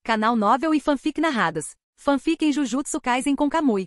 Canal Novel e Fanfic narradas. Fanfic em Jujutsu Kaisen com Kamui.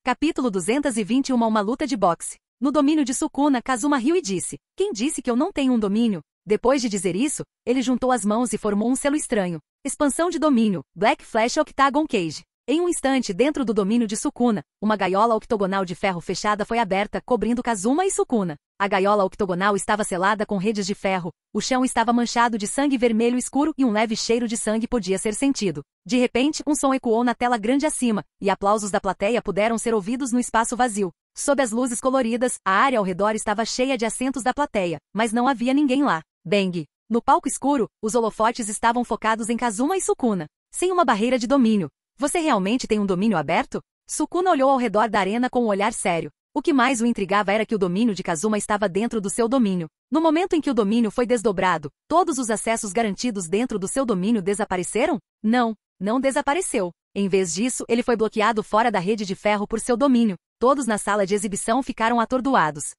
Capítulo 221. Uma luta de boxe. No domínio de Sukuna, Kazuma riu e disse: "Quem disse que eu não tenho um domínio?" Depois de dizer isso, ele juntou as mãos e formou um selo estranho. Expansão de domínio, Black Flash Octagon Cage. Em um instante, dentro do domínio de Sukuna, uma gaiola octogonal de ferro fechada foi aberta, cobrindo Kazuma e Sukuna. A gaiola octogonal estava selada com redes de ferro, o chão estava manchado de sangue vermelho escuro e um leve cheiro de sangue podia ser sentido. De repente, um som ecoou na tela grande acima, e aplausos da plateia puderam ser ouvidos no espaço vazio. Sob as luzes coloridas, a área ao redor estava cheia de assentos da plateia, mas não havia ninguém lá. Bang! No palco escuro, os holofotes estavam focados em Kazuma e Sukuna. Sem uma barreira de domínio. Você realmente tem um domínio aberto? Sukuna olhou ao redor da arena com um olhar sério. O que mais o intrigava era que o domínio de Kazuma estava dentro do seu domínio. No momento em que o domínio foi desdobrado, todos os acessos garantidos dentro do seu domínio desapareceram? Não desapareceu. Em vez disso, ele foi bloqueado fora da rede de ferro por seu domínio. Todos na sala de exibição ficaram atordoados.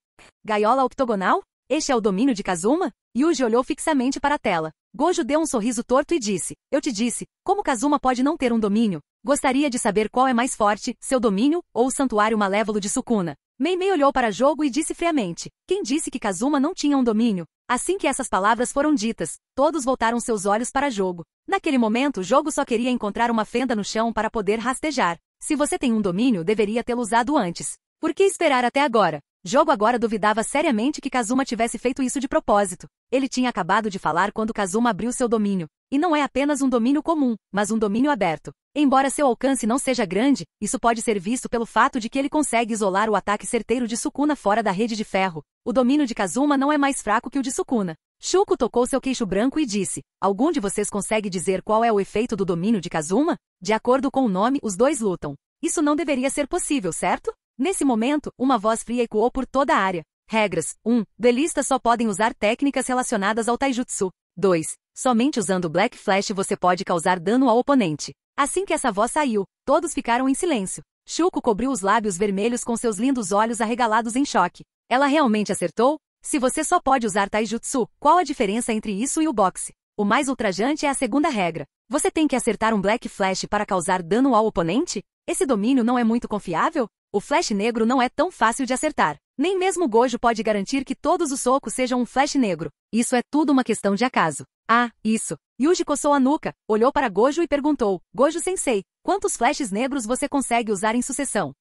Gaiola octogonal? Este é o domínio de Kazuma? Yuji olhou fixamente para a tela. Gojo deu um sorriso torto e disse: "Eu te disse, como Kazuma pode não ter um domínio? Gostaria de saber qual é mais forte, seu domínio ou o santuário malévolo de Sukuna?" Meimei olhou para Jogo e disse friamente: "Quem disse que Kazuma não tinha um domínio?" Assim que essas palavras foram ditas, todos voltaram seus olhos para Jogo. Naquele momento, Jogo só queria encontrar uma fenda no chão para poder rastejar. Se você tem um domínio, deveria tê-lo usado antes. Por que esperar até agora? Jogo agora duvidava seriamente que Kazuma tivesse feito isso de propósito. Ele tinha acabado de falar quando Kazuma abriu seu domínio. E não é apenas um domínio comum, mas um domínio aberto. Embora seu alcance não seja grande, isso pode ser visto pelo fato de que ele consegue isolar o ataque certeiro de Sukuna fora da rede de ferro. O domínio de Kazuma não é mais fraco que o de Sukuna. Shuko tocou seu queixo branco e disse: "Algum de vocês consegue dizer qual é o efeito do domínio de Kazuma? De acordo com o nome, os dois lutam. Isso não deveria ser possível, certo?" Nesse momento, uma voz fria ecoou por toda a área. Regras: 1. Duelistas só podem usar técnicas relacionadas ao taijutsu. 2. Somente usando Black Flash você pode causar dano ao oponente. Assim que essa voz saiu, todos ficaram em silêncio. Shuko cobriu os lábios vermelhos com seus lindos olhos arregalados em choque. Ela realmente acertou? Se você só pode usar taijutsu, qual a diferença entre isso e o boxe? O mais ultrajante é a segunda regra. Você tem que acertar um Black Flash para causar dano ao oponente? Esse domínio não é muito confiável? O Flash negro não é tão fácil de acertar. Nem mesmo Gojo pode garantir que todos os socos sejam um Flash negro. Isso é tudo uma questão de acaso. Ah, isso. Yuji coçou a nuca, olhou para Gojo e perguntou: "Gojo-sensei, quantos flashes negros você consegue usar em sucessão?"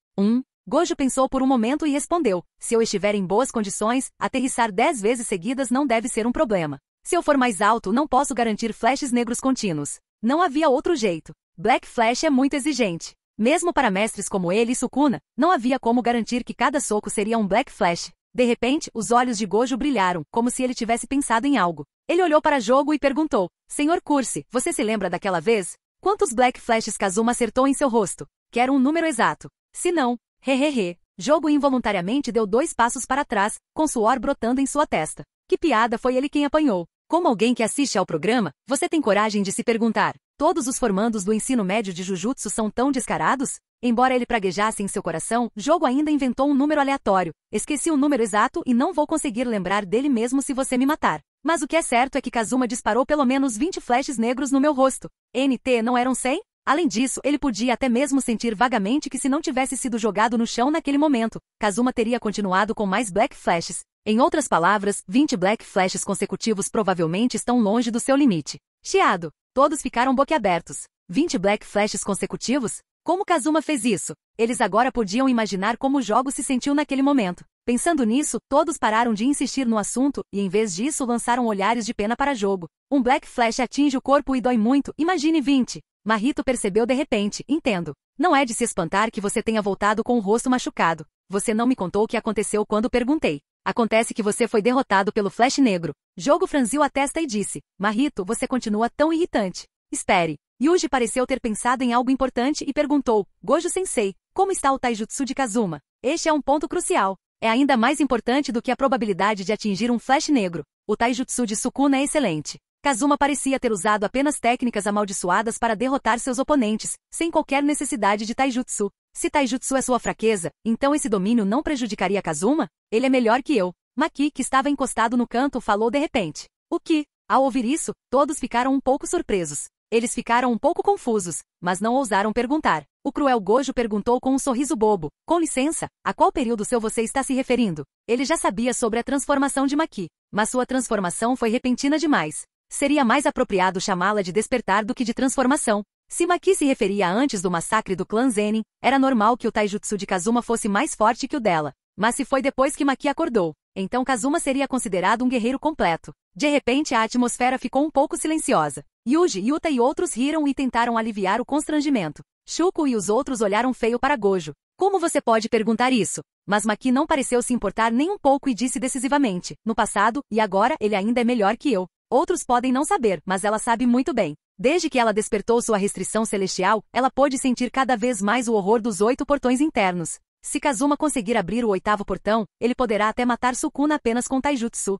Gojo pensou por um momento e respondeu: "Se eu estiver em boas condições, aterrissar 10 vezes seguidas não deve ser um problema. Se eu for mais alto, não posso garantir flashes negros contínuos." Não havia outro jeito. Black Flash é muito exigente. Mesmo para mestres como ele e Sukuna, não havia como garantir que cada soco seria um Black Flash. De repente, os olhos de Gojo brilharam, como se ele tivesse pensado em algo. Ele olhou para Jogo e perguntou: "Senhor Curse, você se lembra daquela vez? Quantos Black Flashes Kazuma acertou em seu rosto? Quero um número exato. Se não, hehehe." Jogo involuntariamente deu 2 passos para trás, com suor brotando em sua testa. Que piada, foi ele quem apanhou. Como alguém que assiste ao programa, você tem coragem de se perguntar: todos os formandos do ensino médio de Jujutsu são tão descarados? Embora ele praguejasse em seu coração, Jogo ainda inventou um número aleatório. Esqueci o número exato e não vou conseguir lembrar dele mesmo se você me matar. Mas o que é certo é que Kazuma disparou pelo menos 20 flashes negros no meu rosto. NT, não eram 100? Além disso, ele podia até mesmo sentir vagamente que se não tivesse sido jogado no chão naquele momento, Kazuma teria continuado com mais Black Flashes. Em outras palavras, 20 Black Flashes consecutivos provavelmente estão longe do seu limite. Chiado. Todos ficaram boquiabertos. 20 Black Flashes consecutivos? Como Kazuma fez isso? Eles agora podiam imaginar como o jogo se sentiu naquele momento. Pensando nisso, todos pararam de insistir no assunto, e em vez disso lançaram olhares de pena para Jogo. Um Black Flash atinge o corpo e dói muito, imagine 20. Mahito percebeu de repente: "Entendo. Não é de se espantar que você tenha voltado com o rosto machucado. Você não me contou o que aconteceu quando perguntei. Acontece que você foi derrotado pelo Flash negro." Jogo franziu a testa e disse: "Mahito, você continua tão irritante." Espere. Yuji pareceu ter pensado em algo importante e perguntou: "Gojo-sensei, como está o taijutsu de Kazuma?" Este é um ponto crucial. É ainda mais importante do que a probabilidade de atingir um Flash negro. O taijutsu de Sukuna é excelente. Kazuma parecia ter usado apenas técnicas amaldiçoadas para derrotar seus oponentes, sem qualquer necessidade de taijutsu. Se taijutsu é sua fraqueza, então esse domínio não prejudicaria Kazuma? Ele é melhor que eu. Maki, que estava encostado no canto, falou de repente. "O que?" Ao ouvir isso, todos ficaram um pouco surpresos. Eles ficaram um pouco confusos, mas não ousaram perguntar. O cruel Gojo perguntou com um sorriso bobo. Com licença, a qual período seu você está se referindo? Ele já sabia sobre a transformação de Maki, mas sua transformação foi repentina demais. Seria mais apropriado chamá-la de despertar do que de transformação. Se Maki se referia a antes do massacre do clã Zenin, era normal que o taijutsu de Kazuma fosse mais forte que o dela. Mas se foi depois que Maki acordou, então Kazuma seria considerado um guerreiro completo. De repente a atmosfera ficou um pouco silenciosa. Yuji, Yuta e outros riram e tentaram aliviar o constrangimento. Shuko e os outros olharam feio para Gojo. Como você pode perguntar isso? Mas Maki não pareceu se importar nem um pouco e disse decisivamente, no passado, e agora ele ainda é melhor que eu. Outros podem não saber, mas ela sabe muito bem. Desde que ela despertou sua restrição celestial, ela pôde sentir cada vez mais o horror dos 8 portões internos. Se Kazuma conseguir abrir o 8º portão, ele poderá até matar Sukuna apenas com taijutsu.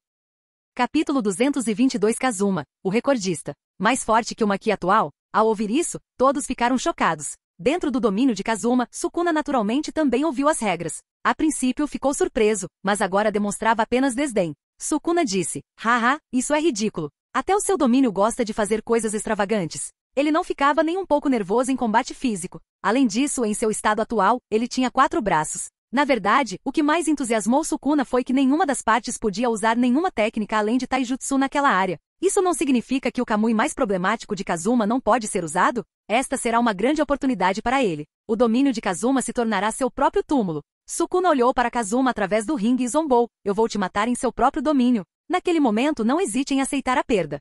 Capítulo 222 Kazuma, o recordista. Mais forte que o Maki atual? Ao ouvir isso, todos ficaram chocados. Dentro do domínio de Kazuma, Sukuna naturalmente também ouviu as regras. A princípio ficou surpreso, mas agora demonstrava apenas desdém. Sukuna disse, haha, isso é ridículo. Até o seu domínio gosta de fazer coisas extravagantes. Ele não ficava nem um pouco nervoso em combate físico. Além disso, em seu estado atual, ele tinha 4 braços. Na verdade, o que mais entusiasmou Sukuna foi que nenhuma das partes podia usar nenhuma técnica além de taijutsu naquela área. Isso não significa que o Kamui mais problemático de Kazuma não pode ser usado? Esta será uma grande oportunidade para ele. O domínio de Kazuma se tornará seu próprio túmulo. Sukuna olhou para Kazuma através do ringue e zombou. Eu vou te matar em seu próprio domínio. Naquele momento não hesite em aceitar a perda.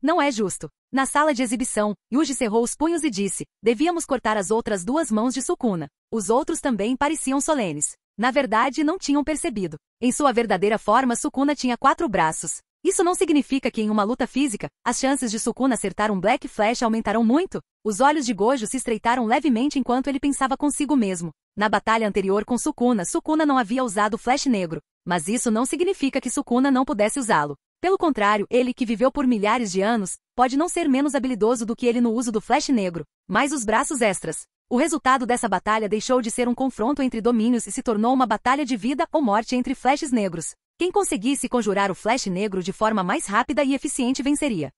Não é justo. Na sala de exibição, Yuji cerrou os punhos e disse, devíamos cortar as outras 2 mãos de Sukuna. Os outros também pareciam solenes. Na verdade, não tinham percebido. Em sua verdadeira forma, Sukuna tinha 4 braços. Isso não significa que em uma luta física, as chances de Sukuna acertar um Black Flash aumentarão muito? Os olhos de Gojo se estreitaram levemente enquanto ele pensava consigo mesmo. Na batalha anterior com Sukuna, Sukuna não havia usado o Flash negro, mas isso não significa que Sukuna não pudesse usá-lo. Pelo contrário, ele, que viveu por milhares de anos, pode não ser menos habilidoso do que ele no uso do Flash negro, mas os braços extras. O resultado dessa batalha deixou de ser um confronto entre domínios e se tornou uma batalha de vida ou morte entre flashes negros. Quem conseguisse conjurar o Flash negro de forma mais rápida e eficiente venceria.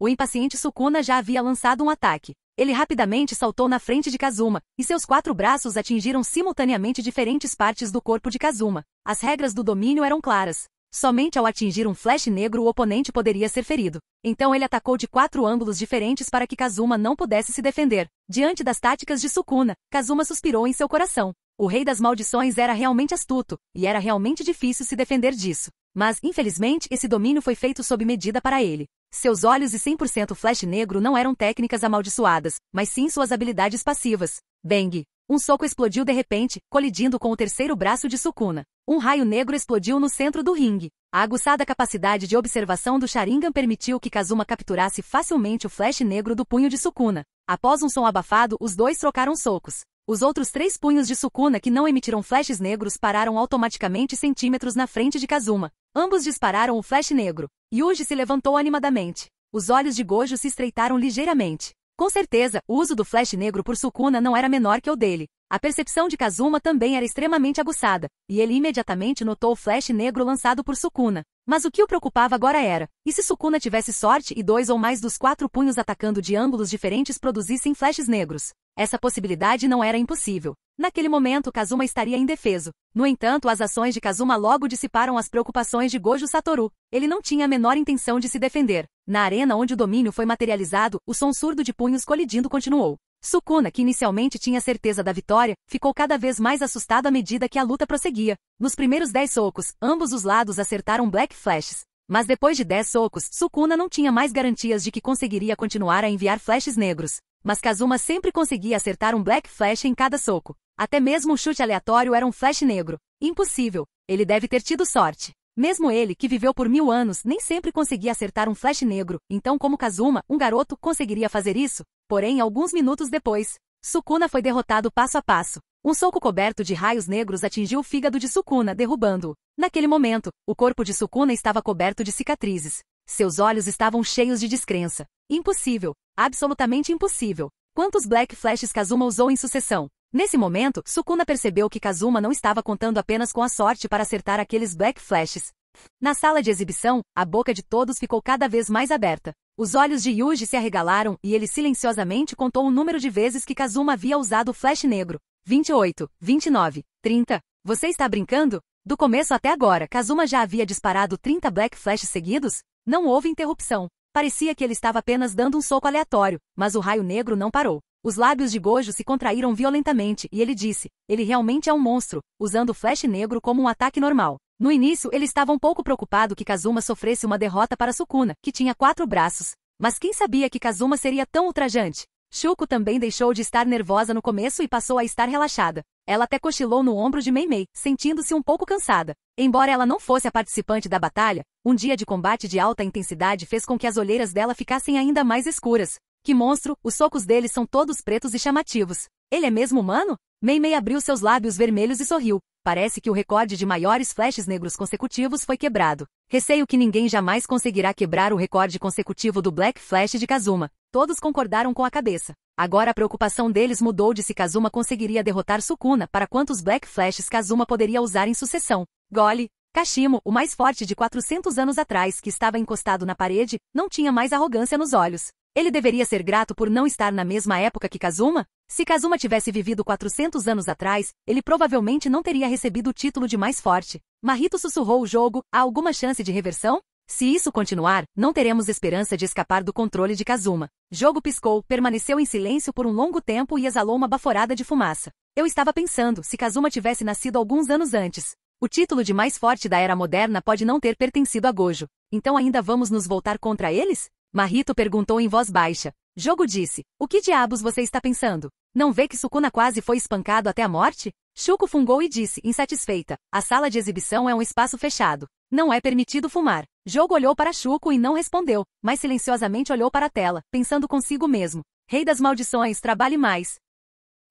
O impaciente Sukuna já havia lançado um ataque. Ele rapidamente saltou na frente de Kazuma, e seus 4 braços atingiram simultaneamente diferentes partes do corpo de Kazuma. As regras do domínio eram claras. Somente ao atingir um Flash negro o oponente poderia ser ferido. Então ele atacou de 4 ângulos diferentes para que Kazuma não pudesse se defender. Diante das táticas de Sukuna, Kazuma suspirou em seu coração. O rei das maldições era realmente astuto, e era realmente difícil se defender disso. Mas, infelizmente, esse domínio foi feito sob medida para ele. Seus olhos e 100% Flash negro não eram técnicas amaldiçoadas, mas sim suas habilidades passivas. Bang! Um soco explodiu de repente, colidindo com o terceiro braço de Sukuna. Um raio negro explodiu no centro do ringue. A aguçada capacidade de observação do Sharingan permitiu que Kazuma capturasse facilmente o Flash negro do punho de Sukuna. Após um som abafado, os dois trocaram socos. Os outros 3 punhos de Sukuna que não emitiram flashes negros pararam automaticamente centímetros na frente de Kazuma. Ambos dispararam o flash negro. Yuji se levantou animadamente. Os olhos de Gojo se estreitaram ligeiramente. Com certeza, o uso do flash negro por Sukuna não era menor que o dele. A percepção de Kazuma também era extremamente aguçada, e ele imediatamente notou o flash negro lançado por Sukuna. Mas o que o preocupava agora era, e se Sukuna tivesse sorte e 2 ou mais dos 4 punhos atacando de ângulos diferentes produzissem flashes negros? Essa possibilidade não era impossível. Naquele momento Kazuma estaria indefeso. No entanto, as ações de Kazuma logo dissiparam as preocupações de Gojo Satoru. Ele não tinha a menor intenção de se defender. Na arena onde o domínio foi materializado, o som surdo de punhos colidindo continuou. Sukuna, que inicialmente tinha certeza da vitória, ficou cada vez mais assustado à medida que a luta prosseguia. Nos primeiros 10 socos, ambos os lados acertaram Black Flashes. Mas depois de 10 socos, Sukuna não tinha mais garantias de que conseguiria continuar a enviar flashes negros. Mas Kazuma sempre conseguia acertar um Black Flash em cada soco. Até mesmo um chute aleatório era um flash negro. Impossível. Ele deve ter tido sorte. Mesmo ele, que viveu por 1000 anos, nem sempre conseguia acertar um flash negro. Então, como Kazuma, um garoto, conseguiria fazer isso? Porém, alguns minutos depois, Sukuna foi derrotado passo a passo. Um soco coberto de raios negros atingiu o fígado de Sukuna, derrubando-o. Naquele momento, o corpo de Sukuna estava coberto de cicatrizes. Seus olhos estavam cheios de descrença. Impossível. Absolutamente impossível. Quantos Black Flashes Kazuma usou em sucessão? Nesse momento, Sukuna percebeu que Kazuma não estava contando apenas com a sorte para acertar aqueles Black Flashes. Na sala de exibição, a boca de todos ficou cada vez mais aberta. Os olhos de Yuji se arregalaram e ele silenciosamente contou o número de vezes que Kazuma havia usado o flash negro. 28, 29, 30. Você está brincando? Do começo até agora, Kazuma já havia disparado 30 Black Flashes seguidos? Não houve interrupção. Parecia que ele estava apenas dando um soco aleatório, mas o raio negro não parou. Os lábios de Gojo se contraíram violentamente e ele disse, ele realmente é um monstro, usando o flash negro como um ataque normal. No início, ele estava um pouco preocupado que Kazuma sofresse uma derrota para Sukuna, que tinha 4 braços. Mas quem sabia que Kazuma seria tão ultrajante? Shuko também deixou de estar nervosa no começo e passou a estar relaxada. Ela até cochilou no ombro de Mei-Mei, sentindo-se um pouco cansada. Embora ela não fosse a participante da batalha, um dia de combate de alta intensidade fez com que as olheiras dela ficassem ainda mais escuras. Que monstro, os socos dele são todos pretos e chamativos. Ele é mesmo humano? Mei-Mei abriu seus lábios vermelhos e sorriu. Parece que o recorde de maiores flashes negros consecutivos foi quebrado. Receio que ninguém jamais conseguirá quebrar o recorde consecutivo do Black Flash de Kazuma. Todos concordaram com a cabeça. Agora a preocupação deles mudou de se Kazuma conseguiria derrotar Sukuna para quantos Black Flashes Kazuma poderia usar em sucessão. Gole. Kashimo, o mais forte de 400 anos atrás, que estava encostado na parede, não tinha mais arrogância nos olhos. Ele deveria ser grato por não estar na mesma época que Kazuma? Se Kazuma tivesse vivido 400 anos atrás, ele provavelmente não teria recebido o título de mais forte. Mahito sussurrou o jogo, há alguma chance de reversão? Se isso continuar, não teremos esperança de escapar do controle de Kazuma. Jogo piscou, permaneceu em silêncio por um longo tempo e exalou uma baforada de fumaça. Eu estava pensando, se Kazuma tivesse nascido alguns anos antes. O título de mais forte da era moderna pode não ter pertencido a Gojo. Então ainda vamos nos voltar contra eles? Mahito perguntou em voz baixa. Jogo disse, o que diabos você está pensando? Não vê que Sukuna quase foi espancado até a morte? Shuko fungou e disse, insatisfeita, a sala de exibição é um espaço fechado. Não é permitido fumar. Jogo olhou para Shuko e não respondeu, mas silenciosamente olhou para a tela, pensando consigo mesmo. Rei das maldições, trabalhe mais.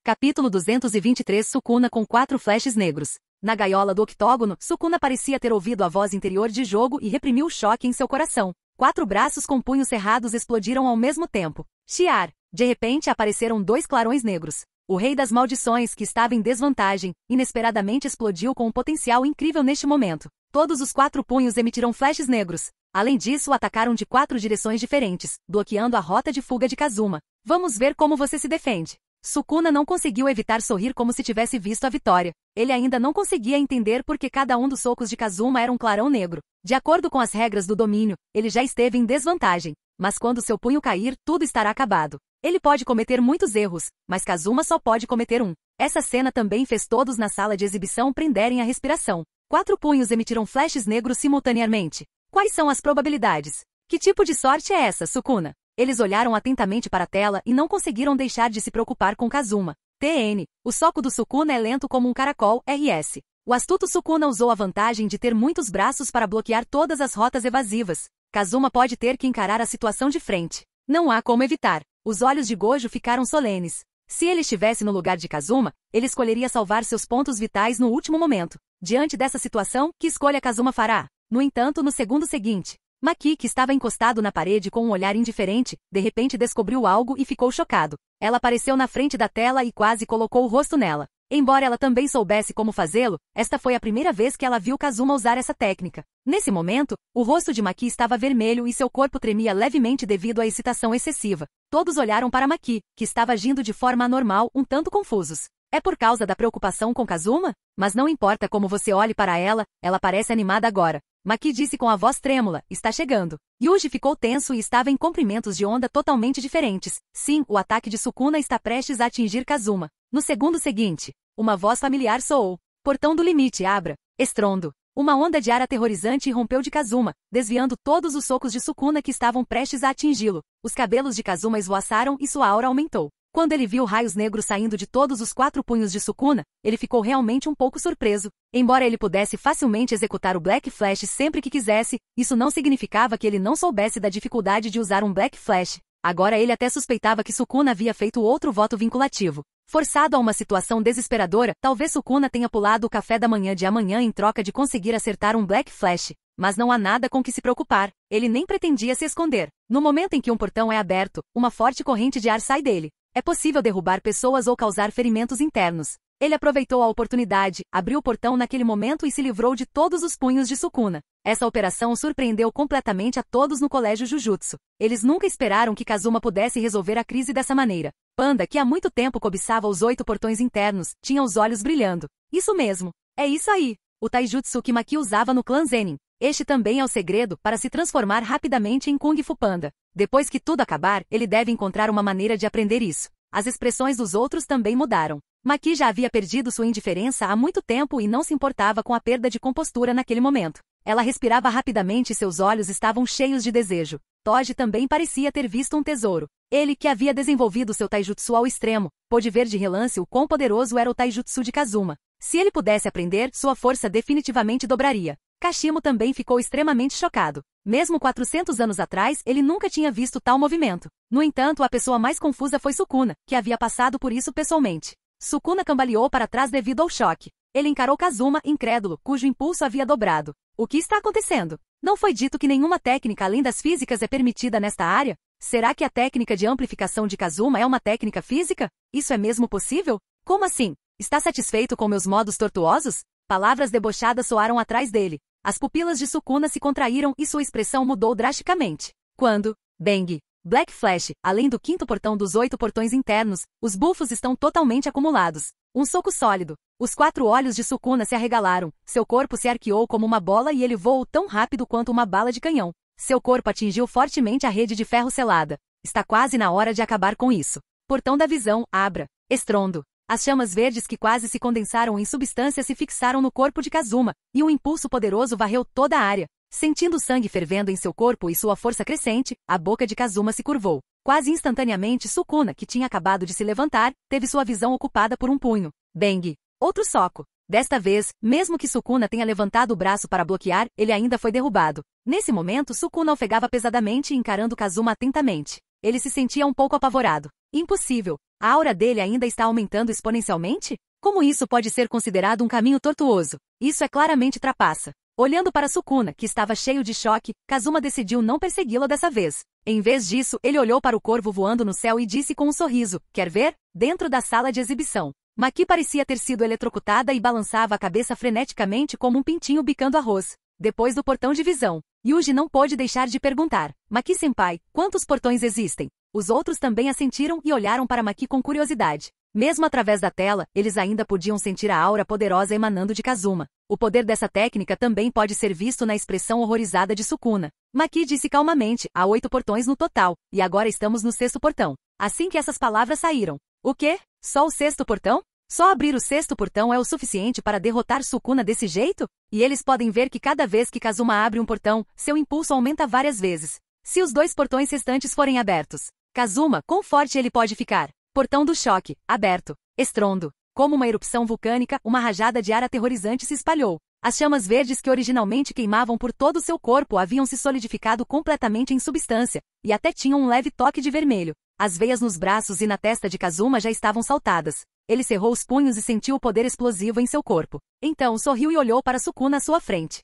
Capítulo 223 Sukuna com 4 flashes negros. Na gaiola do octógono, Sukuna parecia ter ouvido a voz interior de Jogo e reprimiu o choque em seu coração. 4 braços com punhos cerrados explodiram ao mesmo tempo. Chiar. De repente apareceram 2 clarões negros. O rei das maldições, que estava em desvantagem, inesperadamente explodiu com um potencial incrível neste momento. Todos os 4 punhos emitiram flashes negros. Além disso, atacaram de 4 direções diferentes, bloqueando a rota de fuga de Kazuma. Vamos ver como você se defende. Sukuna não conseguiu evitar sorrir como se tivesse visto a vitória. Ele ainda não conseguia entender por que cada um dos socos de Kazuma era um clarão negro. De acordo com as regras do domínio, ele já esteve em desvantagem. Mas quando seu punho cair, tudo estará acabado. Ele pode cometer muitos erros, mas Kazuma só pode cometer um. Essa cena também fez todos na sala de exibição prenderem a respiração. 4 punhos emitiram flashes negros simultaneamente. Quais são as probabilidades? Que tipo de sorte é essa, Sukuna? Eles olharam atentamente para a tela e não conseguiram deixar de se preocupar com Kazuma. TN. O soco do Sukuna é lento como um caracol, RS. O astuto Sukuna usou a vantagem de ter muitos braços para bloquear todas as rotas evasivas. Kazuma pode ter que encarar a situação de frente. Não há como evitar. Os olhos de Gojo ficaram solenes. Se ele estivesse no lugar de Kazuma, ele escolheria salvar seus pontos vitais no último momento. Diante dessa situação, que escolha Kazuma fará? No entanto, no segundo seguinte, Maki, que estava encostado na parede com um olhar indiferente, de repente descobriu algo e ficou chocado. Ela apareceu na frente da tela e quase colocou o rosto nela. Embora ela também soubesse como fazê-lo, esta foi a primeira vez que ela viu Kazuma usar essa técnica. Nesse momento, o rosto de Maki estava vermelho e seu corpo tremia levemente devido à excitação excessiva. Todos olharam para Maki, que estava agindo de forma anormal, um tanto confusos. É por causa da preocupação com Kazuma? Mas não importa como você olhe para ela, ela parece animada agora. Maki disse com a voz trêmula, está chegando. Yuji ficou tenso e estava em comprimentos de onda totalmente diferentes. Sim, o ataque de Sukuna está prestes a atingir Kazuma. No segundo seguinte, uma voz familiar soou. Portão do limite, abra. Estrondo. Uma onda de ar aterrorizante irrompeu de Kazuma, desviando todos os socos de Sukuna que estavam prestes a atingi-lo. Os cabelos de Kazuma esvoaçaram e sua aura aumentou. Quando ele viu raios negros saindo de todos os 4 punhos de Sukuna, ele ficou realmente um pouco surpreso. Embora ele pudesse facilmente executar o Black Flash sempre que quisesse, isso não significava que ele não soubesse da dificuldade de usar um Black Flash. Agora ele até suspeitava que Sukuna havia feito outro voto vinculativo. Forçado a uma situação desesperadora, talvez Sukuna tenha pulado o café da manhã de amanhã em troca de conseguir acertar um Black Flash. Mas não há nada com que se preocupar. Ele nem pretendia se esconder. No momento em que um portão é aberto, uma forte corrente de ar sai dele. É possível derrubar pessoas ou causar ferimentos internos. Ele aproveitou a oportunidade, abriu o portão naquele momento e se livrou de todos os punhos de Sukuna. Essa operação surpreendeu completamente a todos no colégio Jujutsu. Eles nunca esperaram que Kazuma pudesse resolver a crise dessa maneira. Panda, que há muito tempo cobiçava os 8 portões internos, tinha os olhos brilhando. Isso mesmo. É isso aí. O taijutsu que Maki usava no clã Zenin. Este também é o segredo para se transformar rapidamente em Kung Fu Panda. Depois que tudo acabar, ele deve encontrar uma maneira de aprender isso. As expressões dos outros também mudaram. Maki já havia perdido sua indiferença há muito tempo e não se importava com a perda de compostura naquele momento. Ela respirava rapidamente e seus olhos estavam cheios de desejo. Toji também parecia ter visto um tesouro. Ele, que havia desenvolvido seu taijutsu ao extremo, pôde ver de relance o quão poderoso era o taijutsu de Kazuma. Se ele pudesse aprender, sua força definitivamente dobraria. Kashimo também ficou extremamente chocado. Mesmo 400 anos atrás, ele nunca tinha visto tal movimento. No entanto, a pessoa mais confusa foi Sukuna, que havia passado por isso pessoalmente. Sukuna cambaleou para trás devido ao choque. Ele encarou Kazuma, incrédulo, cujo impulso havia dobrado. O que está acontecendo? Não foi dito que nenhuma técnica além das físicas é permitida nesta área? Será que a técnica de amplificação de Kazuma é uma técnica física? Isso é mesmo possível? Como assim? Está satisfeito com meus modos tortuosos? Palavras debochadas soaram atrás dele. As pupilas de Sukuna se contraíram e sua expressão mudou drasticamente. Quando, bang, Black Flash, além do 5º portão dos 8 portões internos, os bufos estão totalmente acumulados. Um soco sólido. Os 4 olhos de Sukuna se arregalaram, seu corpo se arqueou como uma bola e ele voou tão rápido quanto uma bala de canhão. Seu corpo atingiu fortemente a rede de ferro selada. Está quase na hora de acabar com isso. Portão da visão, abra. Estrondo. As chamas verdes que quase se condensaram em substância se fixaram no corpo de Kazuma, e um impulso poderoso varreu toda a área. Sentindo o sangue fervendo em seu corpo e sua força crescente, a boca de Kazuma se curvou. Quase instantaneamente, Sukuna, que tinha acabado de se levantar, teve sua visão ocupada por um punho. Bang! Outro soco. Desta vez, mesmo que Sukuna tenha levantado o braço para bloquear, ele ainda foi derrubado. Nesse momento, Sukuna ofegava pesadamente encarando Kazuma atentamente. Ele se sentia um pouco apavorado. Impossível. A aura dele ainda está aumentando exponencialmente? Como isso pode ser considerado um caminho tortuoso? Isso é claramente trapaça. Olhando para Sukuna, que estava cheio de choque, Kazuma decidiu não persegui-lo dessa vez. Em vez disso, ele olhou para o corvo voando no céu e disse com um sorriso, quer ver? Dentro da sala de exibição. Maki parecia ter sido eletrocutada e balançava a cabeça freneticamente como um pintinho bicando arroz. Depois do portão de visão, Yuji não pôde deixar de perguntar, Maki-senpai, quantos portões existem? Os outros também assentiram e olharam para Maki com curiosidade. Mesmo através da tela, eles ainda podiam sentir a aura poderosa emanando de Kazuma. O poder dessa técnica também pode ser visto na expressão horrorizada de Sukuna. Maki disse calmamente, há 8 portões no total, e agora estamos no 6º portão. Assim que essas palavras saíram. O quê? Só o 6º portão? Só abrir o 6º portão é o suficiente para derrotar Sukuna desse jeito? E eles podem ver que cada vez que Kazuma abre um portão, seu impulso aumenta várias vezes. Se os 2 portões restantes forem abertos, Kazuma, quão forte ele pode ficar? Portão do choque, aberto. Estrondo. Como uma erupção vulcânica, uma rajada de ar aterrorizante se espalhou. As chamas verdes que originalmente queimavam por todo o seu corpo haviam se solidificado completamente em substância, e até tinham um leve toque de vermelho. As veias nos braços e na testa de Kazuma já estavam saltadas. Ele cerrou os punhos e sentiu o poder explosivo em seu corpo. Então sorriu e olhou para Sukuna à sua frente.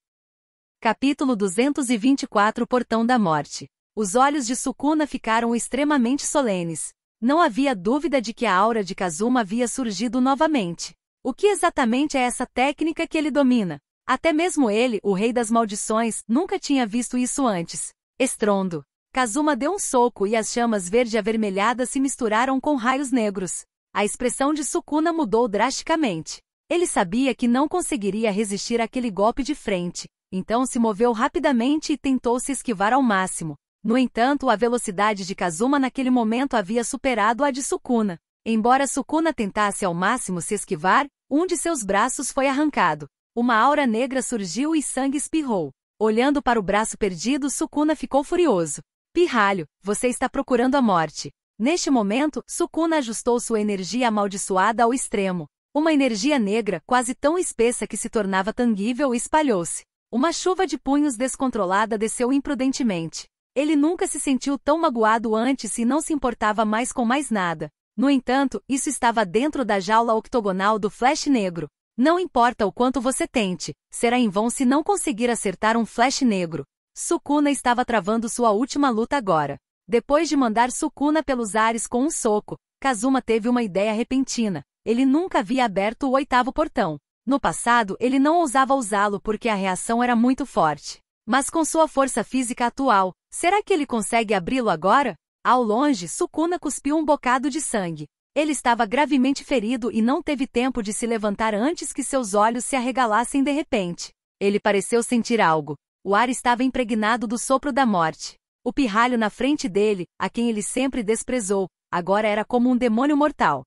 Capítulo 224 Portão da Morte. Os olhos de Sukuna ficaram extremamente solenes. Não havia dúvida de que a aura de Kazuma havia surgido novamente. O que exatamente é essa técnica que ele domina? Até mesmo ele, o rei das maldições, nunca tinha visto isso antes. Estrondo. Kazuma deu um soco e as chamas verde-avermelhadas se misturaram com raios negros. A expressão de Sukuna mudou drasticamente. Ele sabia que não conseguiria resistir àquele golpe de frente, então se moveu rapidamente e tentou se esquivar ao máximo. No entanto, a velocidade de Kazuma naquele momento havia superado a de Sukuna. Embora Sukuna tentasse ao máximo se esquivar, um de seus braços foi arrancado. Uma aura negra surgiu e sangue espirrou. Olhando para o braço perdido, Sukuna ficou furioso. Pirralho, você está procurando a morte. Neste momento, Sukuna ajustou sua energia amaldiçoada ao extremo. Uma energia negra, quase tão espessa que se tornava tangível, espalhou-se. Uma chuva de punhos descontrolada desceu imprudentemente. Ele nunca se sentiu tão magoado antes e não se importava mais com mais nada. No entanto, isso estava dentro da jaula octogonal do Flash Negro. Não importa o quanto você tente, será em vão se não conseguir acertar um Flash Negro. Sukuna estava travando sua última luta agora. Depois de mandar Sukuna pelos ares com um soco, Kazuma teve uma ideia repentina. Ele nunca havia aberto o 8º portão. No passado, ele não ousava usá-lo porque a reação era muito forte. Mas com sua força física atual, será que ele consegue abri-lo agora? Ao longe, Sukuna cuspiu um bocado de sangue. Ele estava gravemente ferido e não teve tempo de se levantar antes que seus olhos se arregalassem de repente. Ele pareceu sentir algo. O ar estava impregnado do sopro da morte. O pirralho na frente dele, a quem ele sempre desprezou, agora era como um demônio mortal.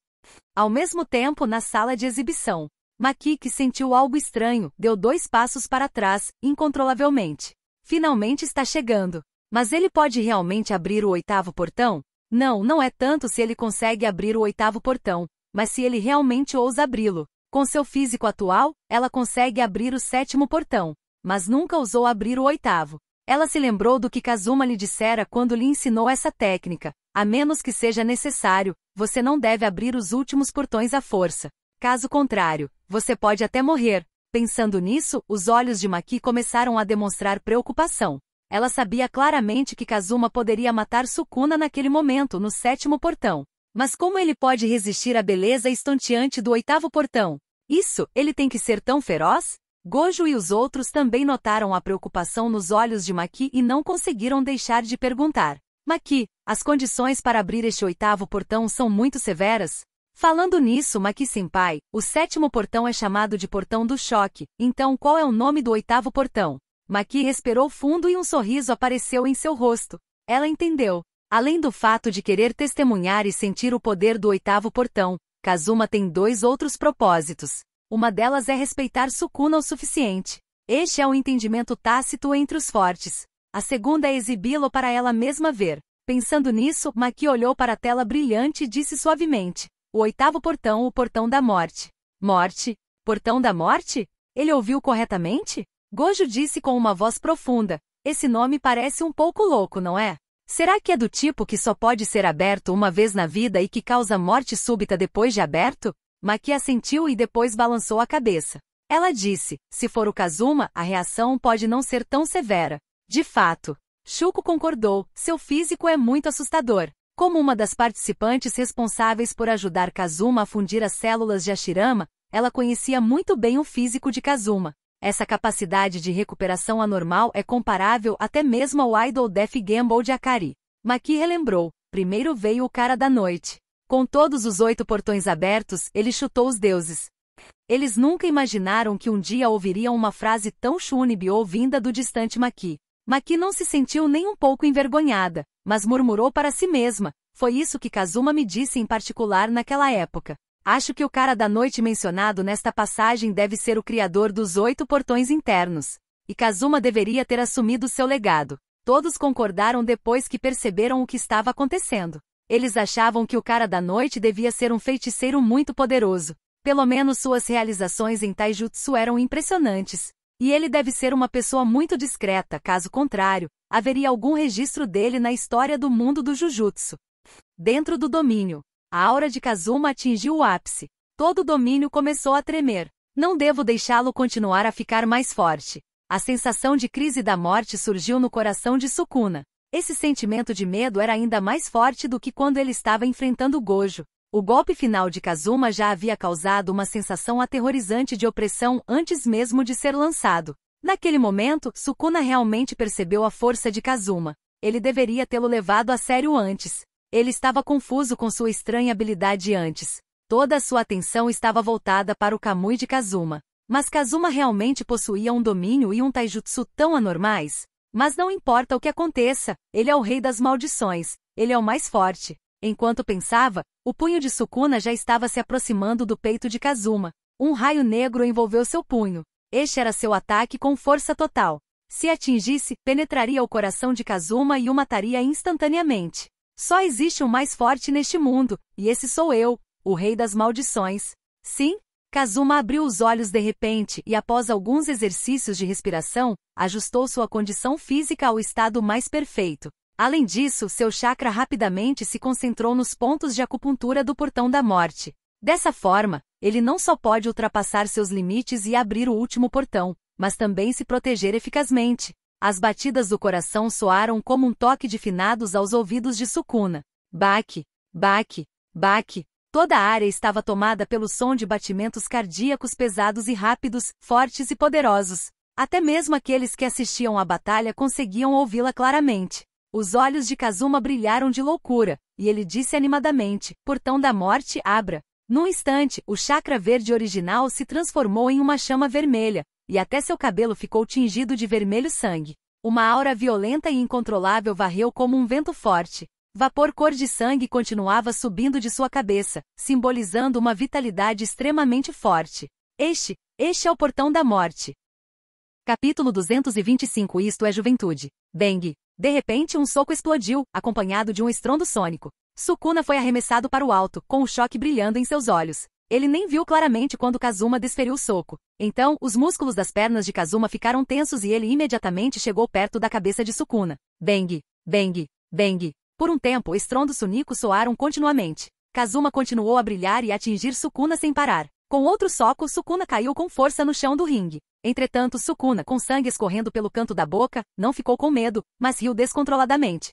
Ao mesmo tempo, na sala de exibição, Maki, que sentiu algo estranho, deu 2 passos para trás, incontrolavelmente. Finalmente está chegando. Mas ele pode realmente abrir o 8º portão? Não é tanto se ele consegue abrir o 8º portão, mas se ele realmente ousa abri-lo. Com seu físico atual, ela consegue abrir o 7º portão, mas nunca ousou abrir o 8º. Ela se lembrou do que Kazuma lhe dissera quando lhe ensinou essa técnica. A menos que seja necessário, você não deve abrir os últimos portões à força. Caso contrário, você pode até morrer. Pensando nisso, os olhos de Maki começaram a demonstrar preocupação. Ela sabia claramente que Kazuma poderia matar Sukuna naquele momento, no 7º portão. Mas como ele pode resistir à beleza estonteante do 8º portão? Ele tem que ser tão feroz? Gojo e os outros também notaram a preocupação nos olhos de Maki e não conseguiram deixar de perguntar. Maki, as condições para abrir este 8º portão são muito severas? Falando nisso, Maki-senpai, o 7º portão é chamado de Portão do Choque, então qual é o nome do 8º portão? Maki respirou fundo e um sorriso apareceu em seu rosto. Ela entendeu. Além do fato de querer testemunhar e sentir o poder do 8º portão, Kazuma tem 2 outros propósitos. Uma delas é respeitar Sukuna o suficiente. Este é um entendimento tácito entre os fortes. A segunda é exibi-lo para ela mesma ver. Pensando nisso, Maki olhou para a tela brilhante e disse suavemente: o 8º portão, o portão da morte. Morte? Portão da morte? Ele ouviu corretamente? Gojo disse com uma voz profunda. Esse nome parece um pouco louco, não é? Será que é do tipo que só pode ser aberto uma vez na vida e que causa morte súbita depois de aberto? Maki assentiu e depois balançou a cabeça. Ela disse, se for o Kazuma, a reação pode não ser tão severa. De fato. Shuko concordou, seu físico é muito assustador. Como uma das participantes responsáveis por ajudar Kazuma a fundir as células de Hashirama, ela conhecia muito bem o físico de Kazuma. Essa capacidade de recuperação anormal é comparável até mesmo ao Idol Death Gamble de Akari. Maki relembrou, primeiro veio o cara da noite. Com todos os 8 portões abertos, ele chutou os deuses. Eles nunca imaginaram que um dia ouviriam uma frase tão Shunibyo vinda do distante Maki. Maki não se sentiu nem um pouco envergonhada, mas murmurou para si mesma, foi isso que Kazuma me disse em particular naquela época. Acho que o cara da noite mencionado nesta passagem deve ser o criador dos 8 portões internos. E Kazuma deveria ter assumido seu legado. Todos concordaram depois que perceberam o que estava acontecendo. Eles achavam que o cara da noite devia ser um feiticeiro muito poderoso. Pelo menos suas realizações em taijutsu eram impressionantes. E ele deve ser uma pessoa muito discreta, caso contrário, haveria algum registro dele na história do mundo do Jujutsu. Dentro do domínio, a aura de Kazuma atingiu o ápice. Todo o domínio começou a tremer. Não devo deixá-lo continuar a ficar mais forte. A sensação de crise da morte surgiu no coração de Sukuna. Esse sentimento de medo era ainda mais forte do que quando ele estava enfrentando Gojo. O golpe final de Kazuma já havia causado uma sensação aterrorizante de opressão antes mesmo de ser lançado. Naquele momento, Sukuna realmente percebeu a força de Kazuma. Ele deveria tê-lo levado a sério antes. Ele estava confuso com sua estranha habilidade antes. Toda a sua atenção estava voltada para o Kamui de Kazuma. Mas Kazuma realmente possuía um domínio e um taijutsu tão anormais? Mas não importa o que aconteça, ele é o rei das maldições, ele é o mais forte. Enquanto pensava, o punho de Sukuna já estava se aproximando do peito de Kazuma. Um raio negro envolveu seu punho. Este era seu ataque com força total. Se atingisse, penetraria o coração de Kazuma e o mataria instantaneamente. Só existe um mais forte neste mundo, e esse sou eu, o rei das maldições. Sim? Kazuma abriu os olhos de repente e após alguns exercícios de respiração, ajustou sua condição física ao estado mais perfeito. Além disso, seu chakra rapidamente se concentrou nos pontos de acupuntura do portão da morte. Dessa forma, ele não só pode ultrapassar seus limites e abrir o último portão, mas também se proteger eficazmente. As batidas do coração soaram como um toque de finados aos ouvidos de Sukuna. Baque, baque, baque. Toda a área estava tomada pelo som de batimentos cardíacos pesados e rápidos, fortes e poderosos. Até mesmo aqueles que assistiam à batalha conseguiam ouvi-la claramente. Os olhos de Kazuma brilharam de loucura, e ele disse animadamente, Portão da Morte, abra. Num instante, o chakra verde original se transformou em uma chama vermelha, e até seu cabelo ficou tingido de vermelho sangue. Uma aura violenta e incontrolável varreu como um vento forte. Vapor cor de sangue continuava subindo de sua cabeça, simbolizando uma vitalidade extremamente forte. Este é o Portão da Morte. Capítulo 225 Isto é Juventude. Bang! De repente um soco explodiu, acompanhado de um estrondo sônico. Sukuna foi arremessado para o alto, com o choque brilhando em seus olhos. Ele nem viu claramente quando Kazuma desferiu o soco. Então, os músculos das pernas de Kazuma ficaram tensos e ele imediatamente chegou perto da cabeça de Sukuna. Bang! Bang! Bang! Por um tempo, estrondos sônicos soaram continuamente. Kazuma continuou a brilhar e atingir Sukuna sem parar. Com outro soco, Sukuna caiu com força no chão do ringue. Entretanto, Sukuna, com sangue escorrendo pelo canto da boca, não ficou com medo, mas riu descontroladamente.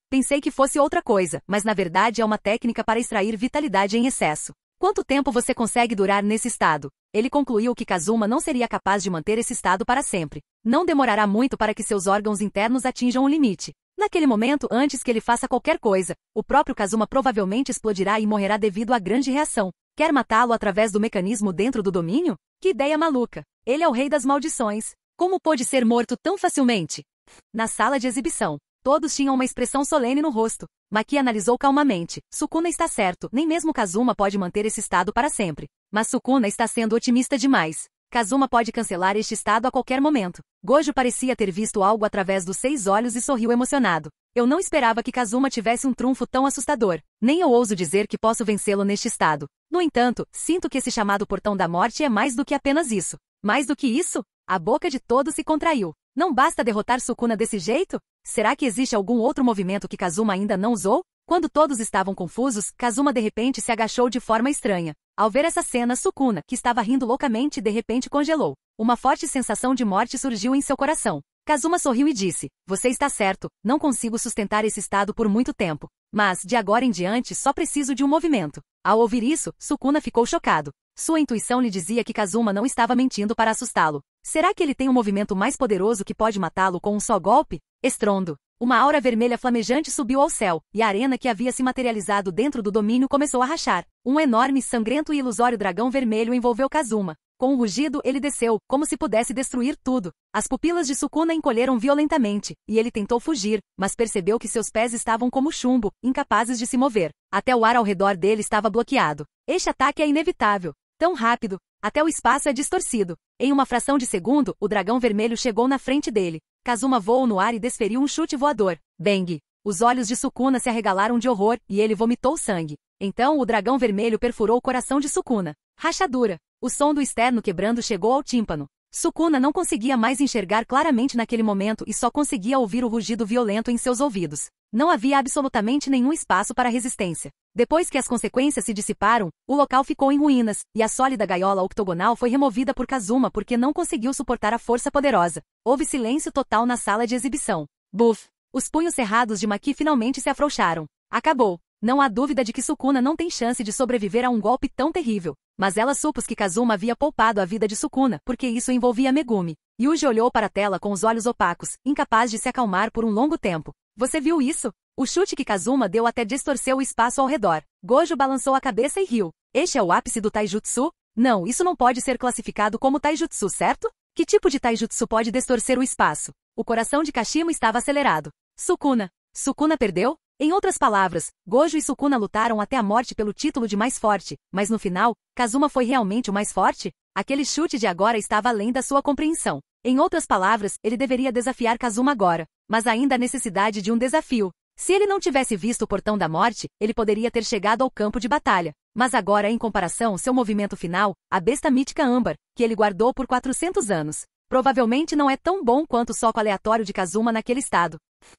Pensei que fosse outra coisa, mas na verdade é uma técnica para extrair vitalidade em excesso. Quanto tempo você consegue durar nesse estado? Ele concluiu que Kazuma não seria capaz de manter esse estado para sempre. Não demorará muito para que seus órgãos internos atinjam o limite. Naquele momento, antes que ele faça qualquer coisa, o próprio Kazuma provavelmente explodirá e morrerá devido à grande reação. Quer matá-lo através do mecanismo dentro do domínio? Que ideia maluca! Ele é o rei das maldições. Como pôde ser morto tão facilmente? Na sala de exibição, todos tinham uma expressão solene no rosto. Maki analisou calmamente. Sukuna está certo, nem mesmo Kazuma pode manter esse estado para sempre. Mas Sukuna está sendo otimista demais. Kazuma pode cancelar este estado a qualquer momento. Gojo parecia ter visto algo através dos 6 olhos e sorriu emocionado. Eu não esperava que Kazuma tivesse um trunfo tão assustador. Nem eu ouso dizer que posso vencê-lo neste estado. No entanto, sinto que esse chamado Portão da Morte é mais do que apenas isso. Mais do que isso? A boca de todos se contraiu. Não basta derrotar Sukuna desse jeito? Será que existe algum outro movimento que Kazuma ainda não usou? Quando todos estavam confusos, Kazuma de repente se agachou de forma estranha. Ao ver essa cena, Sukuna, que estava rindo loucamente, de repente congelou. Uma forte sensação de morte surgiu em seu coração. Kazuma sorriu e disse, você está certo, não consigo sustentar esse estado por muito tempo. Mas, de agora em diante, só preciso de um movimento. Ao ouvir isso, Sukuna ficou chocado. Sua intuição lhe dizia que Kazuma não estava mentindo para assustá-lo. Será que ele tem um movimento mais poderoso que pode matá-lo com um só golpe? Estrondo. Uma aura vermelha flamejante subiu ao céu, e a arena que havia se materializado dentro do domínio começou a rachar. Um enorme, sangrento e ilusório dragão vermelho envolveu Kazuma. Com um rugido, ele desceu, como se pudesse destruir tudo. As pupilas de Sukuna encolheram violentamente, e ele tentou fugir, mas percebeu que seus pés estavam como chumbo, incapazes de se mover. Até o ar ao redor dele estava bloqueado. Este ataque é inevitável. Tão rápido. Até o espaço é distorcido. Em uma fração de segundo, o dragão vermelho chegou na frente dele. Kazuma voou no ar e desferiu um chute voador. Bang! Os olhos de Sukuna se arregalaram de horror, e ele vomitou sangue. Então o dragão vermelho perfurou o coração de Sukuna. Rachadura! O som do externo quebrando chegou ao tímpano. Sukuna não conseguia mais enxergar claramente naquele momento e só conseguia ouvir o rugido violento em seus ouvidos. Não havia absolutamente nenhum espaço para resistência. Depois que as consequências se dissiparam, o local ficou em ruínas, e a sólida gaiola octogonal foi removida por Kazuma porque não conseguiu suportar a força poderosa. Houve silêncio total na sala de exibição. Buf! Os punhos cerrados de Maki finalmente se afrouxaram. Acabou. Não há dúvida de que Sukuna não tem chance de sobreviver a um golpe tão terrível. Mas ela supôs que Kazuma havia poupado a vida de Sukuna, porque isso envolvia Megumi. Yuji olhou para a tela com os olhos opacos, incapaz de se acalmar por um longo tempo. Você viu isso? O chute que Kazuma deu até distorceu o espaço ao redor. Gojo balançou a cabeça e riu. Este é o ápice do taijutsu? Não, isso não pode ser classificado como taijutsu, certo? Que tipo de taijutsu pode distorcer o espaço? O coração de Kashimo estava acelerado. Sukuna. Sukuna perdeu? Em outras palavras, Gojo e Sukuna lutaram até a morte pelo título de mais forte, mas no final, Kazuma foi realmente o mais forte? Aquele chute de agora estava além da sua compreensão. Em outras palavras, ele deveria desafiar Kazuma agora, mas ainda há necessidade de um desafio. Se ele não tivesse visto o Portão da Morte, ele poderia ter chegado ao campo de batalha. Mas agora, em comparação, seu movimento final, a besta mítica âmbar, que ele guardou por 400 anos, provavelmente não é tão bom quanto o soco aleatório de Kazuma naquele estado.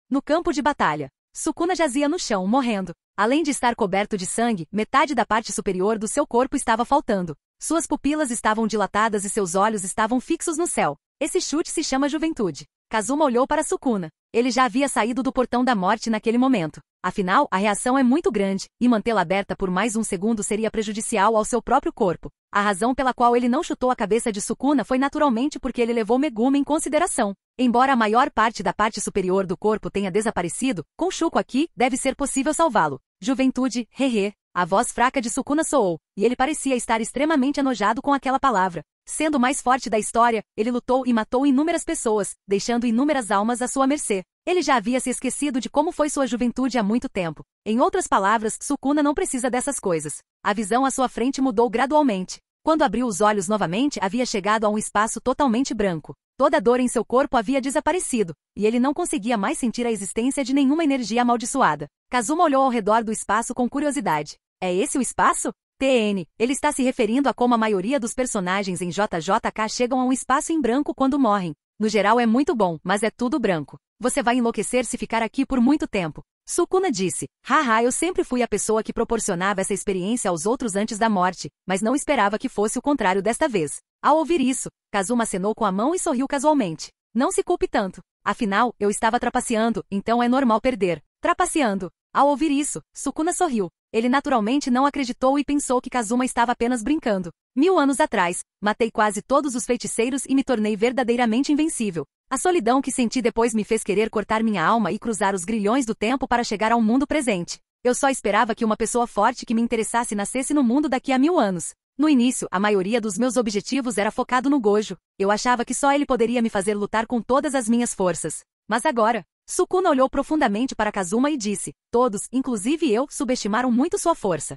No campo de batalha, Sukuna jazia no chão, morrendo. Além de estar coberto de sangue, metade da parte superior do seu corpo estava faltando. Suas pupilas estavam dilatadas e seus olhos estavam fixos no céu. Esse chute se chama juventude. Kazuma olhou para Sukuna. Ele já havia saído do portão da morte naquele momento. Afinal, a reação é muito grande, e mantê-la aberta por mais um segundo seria prejudicial ao seu próprio corpo. A razão pela qual ele não chutou a cabeça de Sukuna foi naturalmente porque ele levou Megumi em consideração. Embora a maior parte da parte superior do corpo tenha desaparecido, com Shuko aqui, deve ser possível salvá-lo. Juventude, hehe. A voz fraca de Sukuna soou, e ele parecia estar extremamente enojado com aquela palavra. Sendo o mais forte da história, ele lutou e matou inúmeras pessoas, deixando inúmeras almas à sua mercê. Ele já havia se esquecido de como foi sua juventude há muito tempo. Em outras palavras, Sukuna não precisa dessas coisas. A visão à sua frente mudou gradualmente. Quando abriu os olhos novamente, havia chegado a um espaço totalmente branco. Toda a dor em seu corpo havia desaparecido, e ele não conseguia mais sentir a existência de nenhuma energia amaldiçoada. Kazuma olhou ao redor do espaço com curiosidade. É esse o espaço? TN, ele está se referindo a como a maioria dos personagens em JJK chegam a um espaço em branco quando morrem. No geral é muito bom, mas é tudo branco. Você vai enlouquecer se ficar aqui por muito tempo. Sukuna disse, haha, eu sempre fui a pessoa que proporcionava essa experiência aos outros antes da morte, mas não esperava que fosse o contrário desta vez. Ao ouvir isso, Kazuma acenou com a mão e sorriu casualmente. Não se culpe tanto. Afinal, eu estava trapaceando, então é normal perder. Trapaceando. Ao ouvir isso, Sukuna sorriu. Ele naturalmente não acreditou e pensou que Kazuma estava apenas brincando. 1000 anos atrás, matei quase todos os feiticeiros e me tornei verdadeiramente invencível. A solidão que senti depois me fez querer cortar minha alma e cruzar os grilhões do tempo para chegar ao mundo presente. Eu só esperava que uma pessoa forte que me interessasse nascesse no mundo daqui a 1000 anos. No início, a maioria dos meus objetivos era focado no Gojo. Eu achava que só ele poderia me fazer lutar com todas as minhas forças. Mas agora... Sukuna olhou profundamente para Kazuma e disse, todos, inclusive eu, subestimaram muito sua força.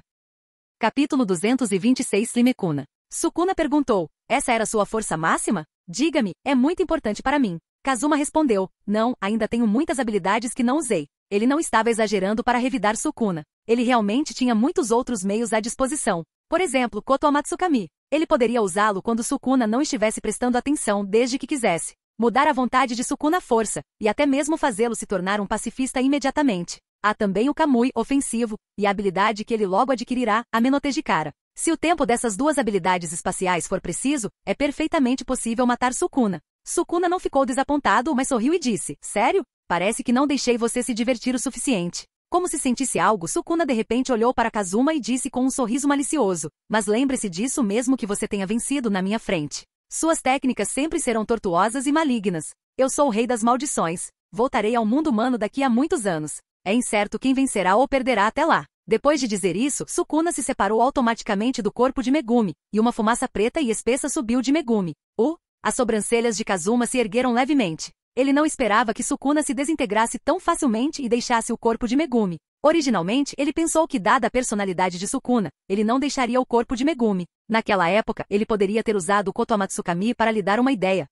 Capítulo 226 Limekuna. Sukuna perguntou, essa era sua força máxima? Diga-me, é muito importante para mim. Kazuma respondeu, não, ainda tenho muitas habilidades que não usei. Ele não estava exagerando para revidar Sukuna. Ele realmente tinha muitos outros meios à disposição. Por exemplo, Koto Amatsukami. Ele poderia usá-lo quando Sukuna não estivesse prestando atenção desde que quisesse. Mudar a vontade de Sukuna à força, e até mesmo fazê-lo se tornar um pacifista imediatamente. Há também o Kamui ofensivo, e a habilidade que ele logo adquirirá, a Menotejikara. Se o tempo dessas duas habilidades espaciais for preciso, é perfeitamente possível matar Sukuna. Sukuna não ficou desapontado, mas sorriu e disse, sério? Parece que não deixei você se divertir o suficiente. Como se sentisse algo, Sukuna de repente olhou para Kazuma e disse com um sorriso malicioso, mas lembre-se disso mesmo que você tenha vencido na minha frente. Suas técnicas sempre serão tortuosas e malignas. Eu sou o rei das maldições. Voltarei ao mundo humano daqui a muitos anos. É incerto quem vencerá ou perderá até lá. Depois de dizer isso, Sukuna se separou automaticamente do corpo de Megumi, e uma fumaça preta e espessa subiu de Megumi. As sobrancelhas de Kazuma se ergueram levemente. Ele não esperava que Sukuna se desintegrasse tão facilmente e deixasse o corpo de Megumi. Originalmente, ele pensou que, dada a personalidade de Sukuna, ele não deixaria o corpo de Megumi. Naquela época, ele poderia ter usado o Koto Amatsukami para lhe dar uma ideia,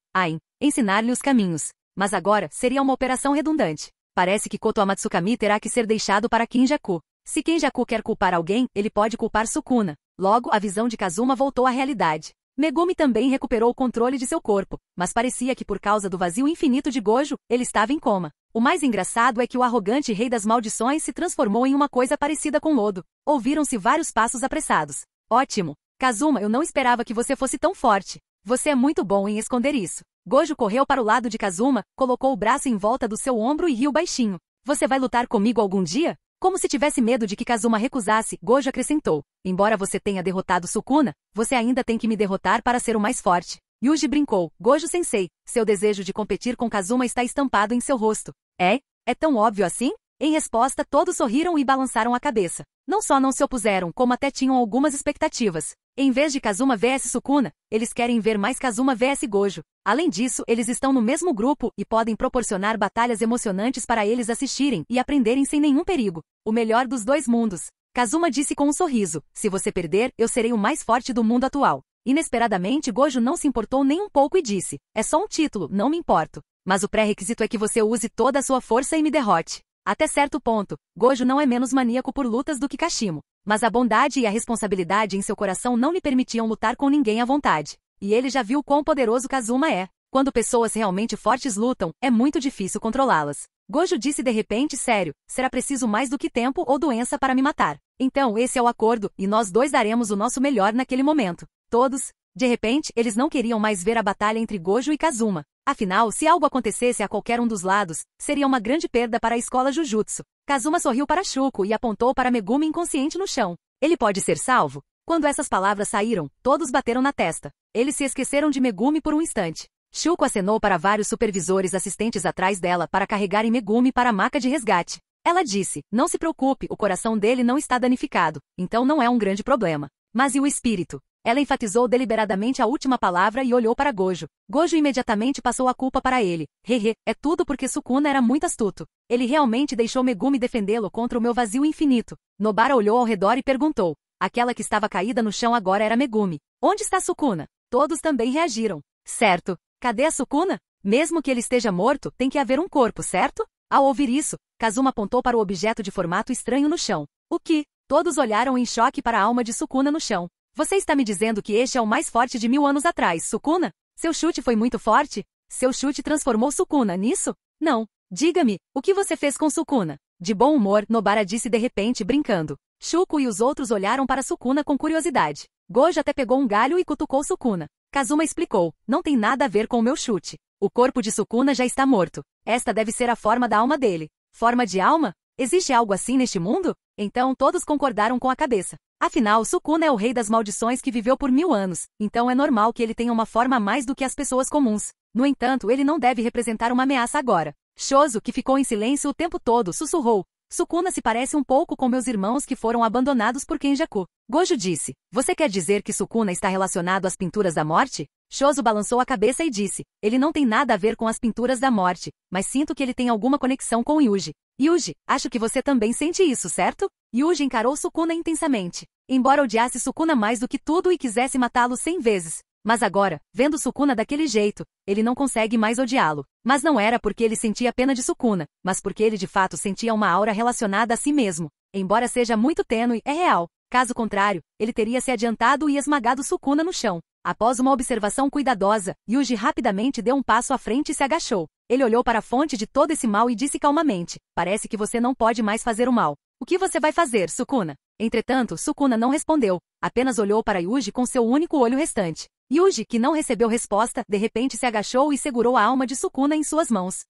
ensinar-lhe os caminhos. Mas agora, seria uma operação redundante. Parece que Koto Amatsukami terá que ser deixado para Kinjaku. Se Kinjaku quer culpar alguém, ele pode culpar Sukuna. Logo, a visão de Kazuma voltou à realidade. Megumi também recuperou o controle de seu corpo, mas parecia que por causa do vazio infinito de Gojo, ele estava em coma. O mais engraçado é que o arrogante rei das maldições se transformou em uma coisa parecida com lodo. Ouviram-se vários passos apressados. Ótimo! Kazuma, eu não esperava que você fosse tão forte. Você é muito bom em esconder isso. Gojo correu para o lado de Kazuma, colocou o braço em volta do seu ombro e riu baixinho. Você vai lutar comigo algum dia? Como se tivesse medo de que Kazuma recusasse, Gojo acrescentou. Embora você tenha derrotado Sukuna, você ainda tem que me derrotar para ser o mais forte. Yuji brincou. Gojo-sensei, seu desejo de competir com Kazuma está estampado em seu rosto. É tão óbvio assim? Em resposta, todos sorriram e balançaram a cabeça. Não só não se opuseram, como até tinham algumas expectativas. Em vez de Kazuma vs Sukuna, eles querem ver mais Kazuma vs Gojo. Além disso, eles estão no mesmo grupo e podem proporcionar batalhas emocionantes para eles assistirem e aprenderem sem nenhum perigo. O melhor dos dois mundos. Kazuma disse com um sorriso, se você perder, eu serei o mais forte do mundo atual. Inesperadamente, Gojo não se importou nem um pouco e disse, é só um título, não me importo. Mas o pré-requisito é que você use toda a sua força e me derrote. Até certo ponto, Gojo não é menos maníaco por lutas do que Kashimo. Mas a bondade e a responsabilidade em seu coração não lhe permitiam lutar com ninguém à vontade. E ele já viu quão poderoso Kazuma é. Quando pessoas realmente fortes lutam, é muito difícil controlá-las. Gojo disse de repente sério, será preciso mais do que tempo ou doença para me matar. Então esse é o acordo, e nós dois daremos o nosso melhor naquele momento. Todos, De repente, eles não queriam mais ver a batalha entre Gojo e Kazuma. Afinal, se algo acontecesse a qualquer um dos lados, seria uma grande perda para a escola Jujutsu. Kazuma sorriu para Shuko e apontou para Megumi inconsciente no chão. Ele pode ser salvo? Quando essas palavras saíram, todos bateram na testa. Eles se esqueceram de Megumi por um instante. Shuko acenou para vários supervisores assistentes atrás dela para carregarem Megumi para a maca de resgate. Ela disse, não se preocupe, o coração dele não está danificado, então não é um grande problema. Mas e o espírito? Ela enfatizou deliberadamente a última palavra e olhou para Gojo. Gojo imediatamente passou a culpa para ele. Hehe, é tudo porque Sukuna era muito astuto. Ele realmente deixou Megumi defendê-lo contra o meu vazio infinito. Nobara olhou ao redor e perguntou. Aquela que estava caída no chão agora era Megumi. Onde está Sukuna? Todos também reagiram. Certo. Cadê a Sukuna? Mesmo que ele esteja morto, tem que haver um corpo, certo? Ao ouvir isso, Kazuma apontou para o objeto de formato estranho no chão. O que? Todos olharam em choque para a alma de Sukuna no chão. Você está me dizendo que este é o mais forte de 1000 anos atrás, Sukuna? Seu chute foi muito forte? Seu chute transformou Sukuna nisso? Não. Diga-me, o que você fez com Sukuna? De bom humor, Nobara disse de repente, brincando. Shuko e os outros olharam para Sukuna com curiosidade. Gojo até pegou um galho e cutucou Sukuna. Kazuma explicou, não tem nada a ver com o meu chute. O corpo de Sukuna já está morto. Esta deve ser a forma da alma dele. Forma de alma? Existe algo assim neste mundo? Então todos concordaram com a cabeça. Afinal, Sukuna é o rei das maldições que viveu por 1000 anos, então é normal que ele tenha uma forma a mais do que as pessoas comuns. No entanto, ele não deve representar uma ameaça agora. Shozo, que ficou em silêncio o tempo todo, sussurrou. Sukuna se parece um pouco com meus irmãos que foram abandonados por Kenjaku. Gojo disse. Você quer dizer que Sukuna está relacionado às pinturas da morte? Shozo balançou a cabeça e disse. Ele não tem nada a ver com as pinturas da morte, mas sinto que ele tem alguma conexão com Yuji. Yuji, acho que você também sente isso, certo? Yuji encarou Sukuna intensamente. Embora odiasse Sukuna mais do que tudo e quisesse matá-lo 100 vezes. Mas agora, vendo Sukuna daquele jeito, ele não consegue mais odiá-lo. Mas não era porque ele sentia pena de Sukuna, mas porque ele de fato sentia uma aura relacionada a si mesmo. Embora seja muito tênue, é real. Caso contrário, ele teria se adiantado e esmagado Sukuna no chão. Após uma observação cuidadosa, Yuji rapidamente deu um passo à frente e se agachou. Ele olhou para a fonte de todo esse mal e disse calmamente, parece que você não pode mais fazer o mal. O que você vai fazer, Sukuna? Entretanto, Sukuna não respondeu, apenas olhou para Yuji com seu único olho restante. Yuji, que não recebeu resposta, de repente se agachou e segurou a alma de Sukuna em suas mãos.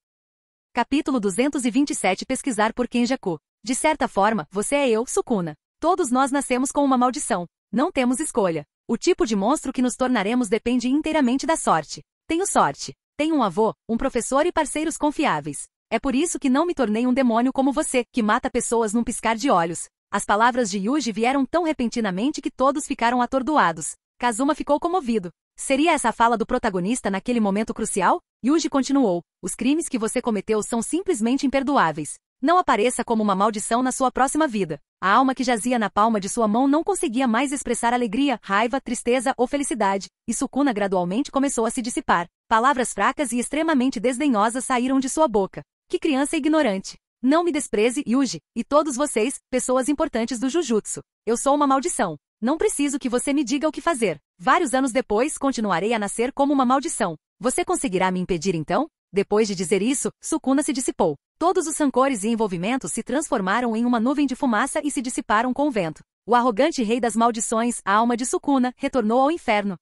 Capítulo 227 Pesquisar por Kenjaku. De certa forma, você é eu, Sukuna. Todos nós nascemos com uma maldição. Não temos escolha. O tipo de monstro que nos tornaremos depende inteiramente da sorte. Tenho sorte. Tenho um avô, um professor e parceiros confiáveis. É por isso que não me tornei um demônio como você, que mata pessoas num piscar de olhos. As palavras de Yuji vieram tão repentinamente que todos ficaram atordoados. Kazuma ficou comovido. Seria essa a fala do protagonista naquele momento crucial? Yuji continuou. Os crimes que você cometeu são simplesmente imperdoáveis. Não apareça como uma maldição na sua próxima vida. A alma que jazia na palma de sua mão não conseguia mais expressar alegria, raiva, tristeza ou felicidade, e Sukuna gradualmente começou a se dissipar. Palavras fracas e extremamente desdenhosas saíram de sua boca. Que criança ignorante. Não me despreze, Yuji, e todos vocês, pessoas importantes do Jujutsu. Eu sou uma maldição. Não preciso que você me diga o que fazer. Vários anos depois, continuarei a nascer como uma maldição. Você conseguirá me impedir então? Depois de dizer isso, Sukuna se dissipou. Todos os rancores e envolvimentos se transformaram em uma nuvem de fumaça e se dissiparam com o vento. O arrogante rei das maldições, a alma de Sukuna, retornou ao inferno.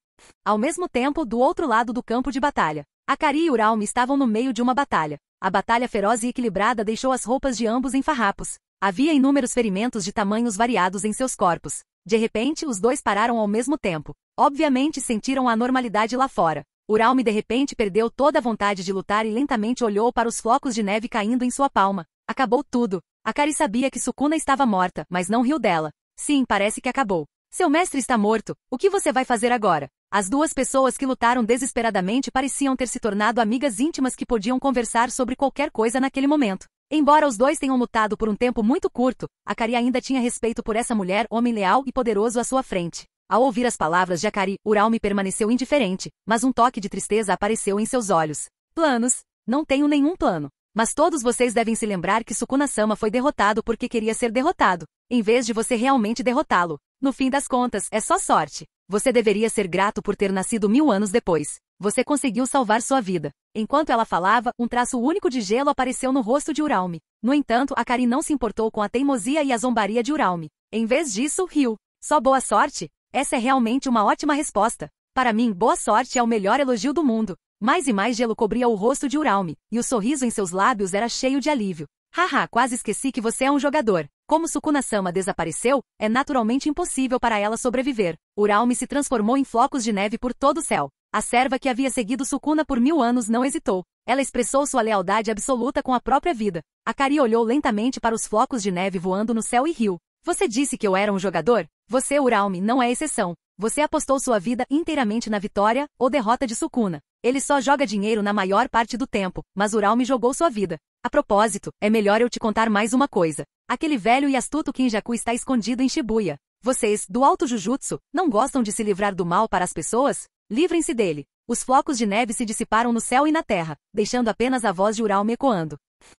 Ao mesmo tempo, do outro lado do campo de batalha, Akari e Uraume estavam no meio de uma batalha. A batalha feroz e equilibrada deixou as roupas de ambos em farrapos. Havia inúmeros ferimentos de tamanhos variados em seus corpos. De repente, os dois pararam ao mesmo tempo. Obviamente sentiram a anormalidade lá fora. Uraume de repente perdeu toda a vontade de lutar e lentamente olhou para os flocos de neve caindo em sua palma. Acabou tudo. Akari sabia que Sukuna estava morta, mas não riu dela. Sim, parece que acabou. Seu mestre está morto. O que você vai fazer agora? As duas pessoas que lutaram desesperadamente pareciam ter se tornado amigas íntimas que podiam conversar sobre qualquer coisa naquele momento. Embora os dois tenham lutado por um tempo muito curto, Akari ainda tinha respeito por essa mulher, homem leal e poderoso à sua frente. Ao ouvir as palavras de Akari, Uraume permaneceu indiferente, mas um toque de tristeza apareceu em seus olhos. Planos? Não tenho nenhum plano. Mas todos vocês devem se lembrar que Sukuna-sama foi derrotado porque queria ser derrotado, em vez de você realmente derrotá-lo. No fim das contas, é só sorte. Você deveria ser grato por ter nascido 1000 anos depois. Você conseguiu salvar sua vida. Enquanto ela falava, um traço único de gelo apareceu no rosto de Uraume. No entanto, Akari não se importou com a teimosia e a zombaria de Uraume. Em vez disso, riu. Só boa sorte? Essa é realmente uma ótima resposta. Para mim, boa sorte é o melhor elogio do mundo. Mais e mais gelo cobria o rosto de Uralme, e o sorriso em seus lábios era cheio de alívio. Haha, quase esqueci que você é um jogador. Como Sukuna-sama desapareceu, é naturalmente impossível para ela sobreviver. Uralme se transformou em flocos de neve por todo o céu. A serva que havia seguido Sukuna por 1000 anos não hesitou. Ela expressou sua lealdade absoluta com a própria vida. Akari olhou lentamente para os flocos de neve voando no céu e riu. Você disse que eu era um jogador? Você, Uralme, não é exceção. Você apostou sua vida inteiramente na vitória ou derrota de Sukuna. Ele só joga dinheiro na maior parte do tempo, mas Uralme jogou sua vida. A propósito, é melhor eu te contar mais uma coisa. Aquele velho e astuto Kenjaku está escondido em Shibuya. Vocês, do Alto Jujutsu, não gostam de se livrar do mal para as pessoas? Livrem-se dele. Os flocos de neve se dissiparam no céu e na terra, deixando apenas a voz de Uralme ecoando.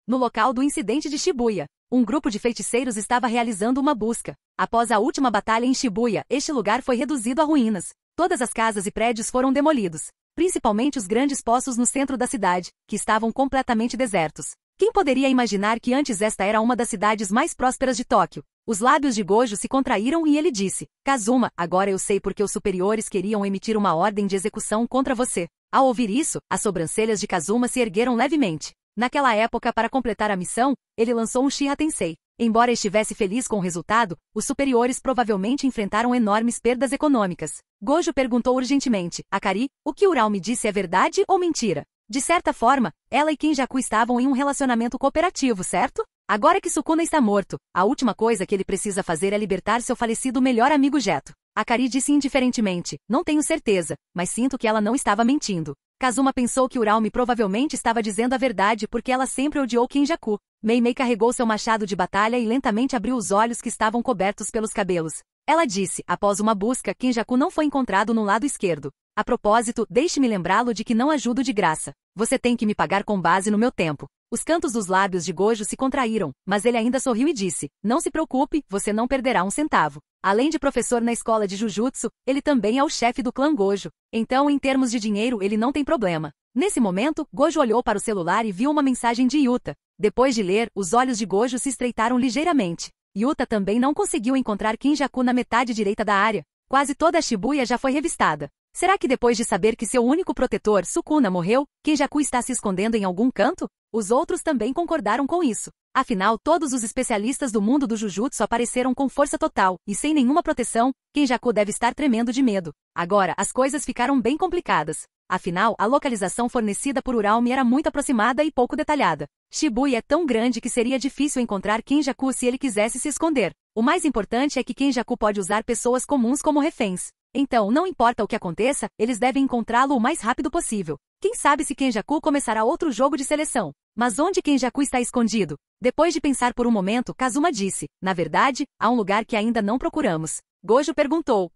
No local do incidente de Shibuya, um grupo de feiticeiros estava realizando uma busca. Após a última batalha em Shibuya, este lugar foi reduzido a ruínas. Todas as casas e prédios foram demolidos, principalmente os grandes poços no centro da cidade, que estavam completamente desertos. Quem poderia imaginar que antes esta era uma das cidades mais prósperas de Tóquio? Os lábios de Gojo se contraíram e ele disse: Kazuma, agora eu sei porque os superiores queriam emitir uma ordem de execução contra você. Ao ouvir isso, as sobrancelhas de Kazuma se ergueram levemente. Naquela época, para completar a missão, ele lançou um Uchiha Tensei. Embora estivesse feliz com o resultado, os superiores provavelmente enfrentaram enormes perdas econômicas. Gojo perguntou urgentemente: Akari, o que Uralme disse é verdade ou mentira? De certa forma, ela e Kenjaku estavam em um relacionamento cooperativo, certo? Agora que Sukuna está morto, a última coisa que ele precisa fazer é libertar seu falecido melhor amigo Geto. Akari disse indiferentemente: não tenho certeza, mas sinto que ela não estava mentindo. Kazuma pensou que Uralme provavelmente estava dizendo a verdade porque ela sempre odiou Kenjaku. Meimei carregou seu machado de batalha e lentamente abriu os olhos que estavam cobertos pelos cabelos. Ela disse: após uma busca, Kenjaku não foi encontrado no lado esquerdo. A propósito, deixe-me lembrá-lo de que não ajudo de graça. Você tem que me pagar com base no meu tempo. Os cantos dos lábios de Gojo se contraíram, mas ele ainda sorriu e disse: não se preocupe, você não perderá um centavo. Além de professor na escola de Jujutsu, ele também é o chefe do clã Gojo. Então, em termos de dinheiro, ele não tem problema. Nesse momento, Gojo olhou para o celular e viu uma mensagem de Yuta. Depois de ler, os olhos de Gojo se estreitaram ligeiramente. Yuta também não conseguiu encontrar Kenjaku na metade direita da área. Quase toda a Shibuya já foi revistada. Será que depois de saber que seu único protetor, Sukuna, morreu, Kenjaku está se escondendo em algum canto? Os outros também concordaram com isso. Afinal, todos os especialistas do mundo do Jujutsu apareceram com força total, e sem nenhuma proteção, Kenjaku deve estar tremendo de medo. Agora, as coisas ficaram bem complicadas. Afinal, a localização fornecida por Uralme era muito aproximada e pouco detalhada. Shibuya é tão grande que seria difícil encontrar Kenjaku se ele quisesse se esconder. O mais importante é que Kenjaku pode usar pessoas comuns como reféns. Então, não importa o que aconteça, eles devem encontrá-lo o mais rápido possível. Quem sabe se Kenjaku começará outro jogo de seleção. Mas onde Kenjaku está escondido? Depois de pensar por um momento, Kazuma disse: na verdade, há um lugar que ainda não procuramos. Gojo perguntou: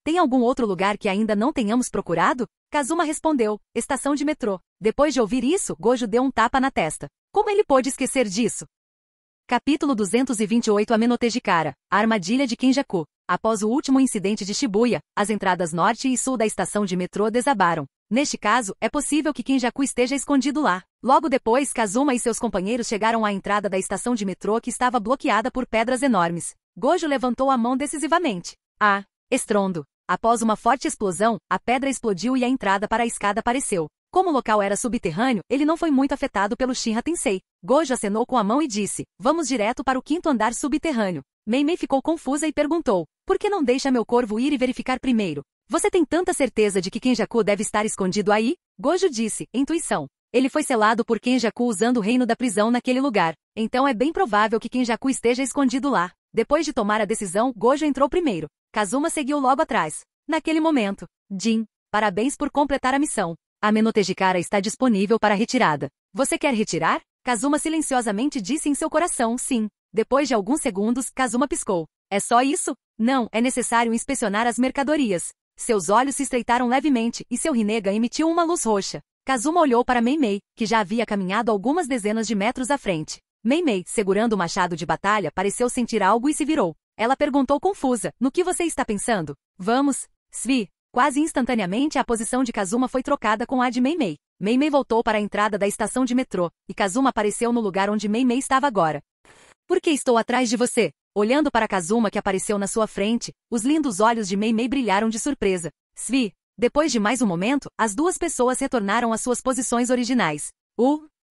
tem algum outro lugar que ainda não tenhamos procurado? Kazuma respondeu: estação de metrô. Depois de ouvir isso, Gojo deu um tapa na testa. Como ele pôde esquecer disso? Capítulo 228 Amenotejikara, a armadilha de Kenjaku. Após o último incidente de Shibuya, as entradas norte e sul da estação de metrô desabaram. Neste caso, é possível que Kenjaku esteja escondido lá. Logo depois, Kazuma e seus companheiros chegaram à entrada da estação de metrô que estava bloqueada por pedras enormes. Gojo levantou a mão decisivamente. Estrondo. Após uma forte explosão, a pedra explodiu e a entrada para a escada apareceu. Como o local era subterrâneo, ele não foi muito afetado pelo Uchiha Tensei. Gojo acenou com a mão e disse: vamos direto para o 5º andar subterrâneo. Meimei ficou confusa e perguntou: por que não deixa meu corvo ir e verificar primeiro? Você tem tanta certeza de que Kenjaku deve estar escondido aí? Gojo disse: intuição. Ele foi selado por Kenjaku usando o reino da prisão naquele lugar. Então é bem provável que Kenjaku esteja escondido lá. Depois de tomar a decisão, Gojo entrou primeiro. Kazuma seguiu logo atrás. Naquele momento, Jin, parabéns por completar a missão. A Amenotejikara está disponível para retirada. Você quer retirar? Kazuma silenciosamente disse em seu coração sim. Depois de alguns segundos, Kazuma piscou. É só isso? Não, é necessário inspecionar as mercadorias. Seus olhos se estreitaram levemente e seu Rinnegan emitiu uma luz roxa. Kazuma olhou para Meimei, que já havia caminhado algumas dezenas de metros à frente. Meimei, segurando o machado de batalha, pareceu sentir algo e se virou. Ela perguntou confusa: no que você está pensando? Vamos, Svi. Quase instantaneamente a posição de Kazuma foi trocada com a de Meimei. Meimei voltou para a entrada da estação de metrô, e Kazuma apareceu no lugar onde Meimei estava agora. Por que estou atrás de você? Olhando para Kazuma que apareceu na sua frente, os lindos olhos de Meimei brilharam de surpresa. Svi, Depois de mais um momento, as duas pessoas retornaram às suas posições originais.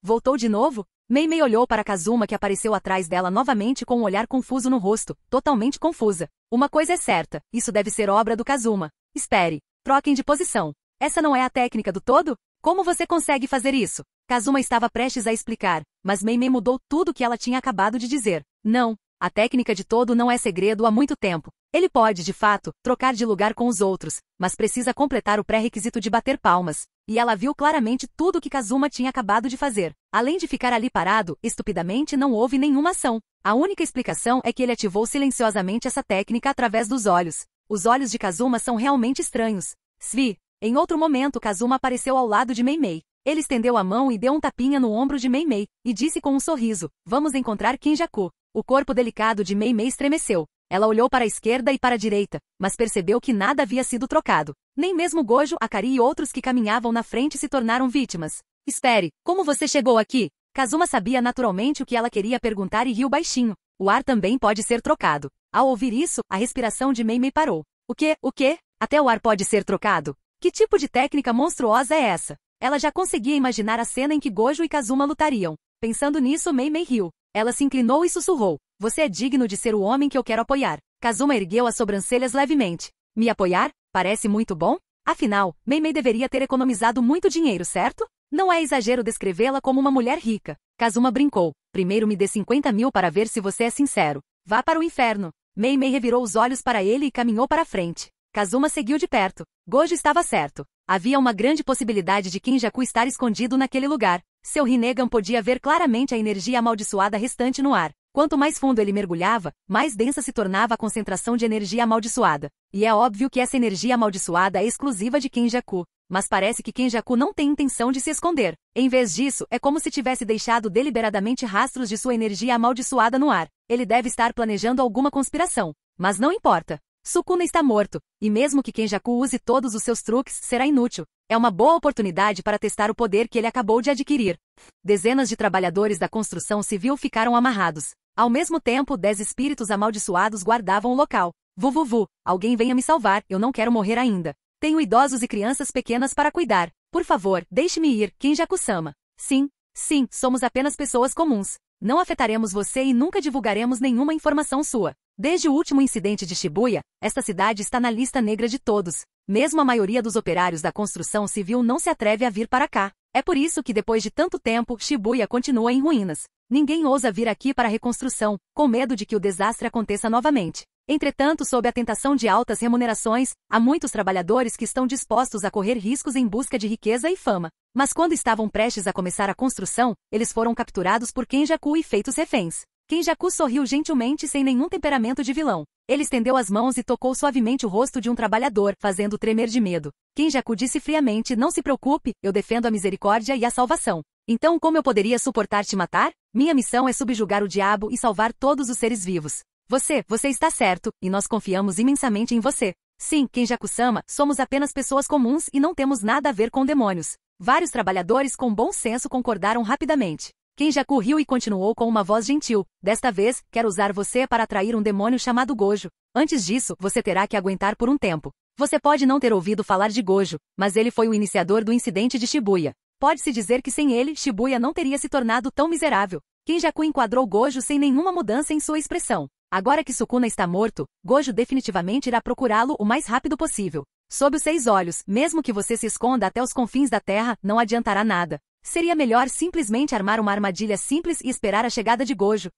Voltou de novo? Mei olhou para Kazuma, que apareceu atrás dela novamente com um olhar confuso no rosto, totalmente confusa. Uma coisa é certa, isso deve ser obra do Kazuma. Espere. Troquem de posição. Essa não é a técnica do todo? Como você consegue fazer isso? Kazuma estava prestes a explicar, mas Mei mudou tudo o que ela tinha acabado de dizer. Não, a técnica de todo não é segredo há muito tempo. Ele pode, de fato, trocar de lugar com os outros, mas precisa completar o pré-requisito de bater palmas. E ela viu claramente tudo o que Kazuma tinha acabado de fazer. Além de ficar ali parado, estupidamente não houve nenhuma ação. A única explicação é que ele ativou silenciosamente essa técnica através dos olhos. Os olhos de Kazuma são realmente estranhos. Svi. Em outro momento, Kazuma apareceu ao lado de Mei. Ele estendeu a mão e deu um tapinha no ombro de Mei, e disse com um sorriso, vamos encontrar Kinjaku. O corpo delicado de Mei estremeceu. Ela olhou para a esquerda e para a direita, mas percebeu que nada havia sido trocado. Nem mesmo Gojo, Akari e outros que caminhavam na frente se tornaram vítimas. Espere, como você chegou aqui? Kazuma sabia naturalmente o que ela queria perguntar e riu baixinho. O ar também pode ser trocado. Ao ouvir isso, a respiração de Mei parou. O quê? Até o ar pode ser trocado? Que tipo de técnica monstruosa é essa? Ela já conseguia imaginar a cena em que Gojo e Kazuma lutariam. Pensando nisso, Mei riu. Ela se inclinou e sussurrou. Você é digno de ser o homem que eu quero apoiar. Kazuma ergueu as sobrancelhas levemente. Me apoiar? Parece muito bom? Afinal, Mei deveria ter economizado muito dinheiro, certo? Não é exagero descrevê-la como uma mulher rica. Kazuma brincou. Primeiro me dê 50 mil para ver se você é sincero. Vá para o inferno. Mei revirou os olhos para ele e caminhou para a frente. Kazuma seguiu de perto. Gojo estava certo. Havia uma grande possibilidade de Kinjaku estar escondido naquele lugar. Seu Rinnegan podia ver claramente a energia amaldiçoada restante no ar. Quanto mais fundo ele mergulhava, mais densa se tornava a concentração de energia amaldiçoada. E é óbvio que essa energia amaldiçoada é exclusiva de Kinjaku. Mas parece que Kinjaku não tem intenção de se esconder. Em vez disso, é como se tivesse deixado deliberadamente rastros de sua energia amaldiçoada no ar. Ele deve estar planejando alguma conspiração. Mas não importa. Sukuna está morto, e mesmo que Kinjaku use todos os seus truques, será inútil. É uma boa oportunidade para testar o poder que ele acabou de adquirir. Dezenas de trabalhadores da construção civil ficaram amarrados. Ao mesmo tempo, 10 espíritos amaldiçoados guardavam o local. Alguém venha me salvar, eu não quero morrer ainda. Tenho idosos e crianças pequenas para cuidar. Por favor, deixe-me ir, Kinjaku-sama. Sim, somos apenas pessoas comuns. Não afetaremos você e nunca divulgaremos nenhuma informação sua. Desde o último incidente de Shibuya, esta cidade está na lista negra de todos. Mesmo a maioria dos operários da construção civil não se atreve a vir para cá. É por isso que depois de tanto tempo, Shibuya continua em ruínas. Ninguém ousa vir aqui para a reconstrução, com medo de que o desastre aconteça novamente. Entretanto, sob a tentação de altas remunerações, há muitos trabalhadores que estão dispostos a correr riscos em busca de riqueza e fama. Mas quando estavam prestes a começar a construção, eles foram capturados por Kinjaku e feitos reféns. Kinjaku sorriu gentilmente sem nenhum temperamento de vilão. Ele estendeu as mãos e tocou suavemente o rosto de um trabalhador, fazendo tremer de medo. Kinjaku disse friamente, não se preocupe, eu defendo a misericórdia e a salvação. Então como eu poderia suportar te matar? Minha missão é subjugar o diabo e salvar todos os seres vivos. Você está certo, e nós confiamos imensamente em você. Sim, Kinjaku-sama, somos apenas pessoas comuns e não temos nada a ver com demônios. Vários trabalhadores com bom senso concordaram rapidamente. Kinjaku riu e continuou com uma voz gentil. Desta vez, quero usar você para atrair um demônio chamado Gojo. Antes disso, você terá que aguentar por um tempo. Você pode não ter ouvido falar de Gojo, mas ele foi o iniciador do incidente de Shibuya. Pode-se dizer que sem ele, Shibuya não teria se tornado tão miserável. Kinjaku enquadrou Gojo sem nenhuma mudança em sua expressão. Agora que Sukuna está morto, Gojo definitivamente irá procurá-lo o mais rápido possível. Sob os 6 olhos, mesmo que você se esconda até os confins da terra, não adiantará nada. Seria melhor simplesmente armar uma armadilha simples e esperar a chegada de Gojo.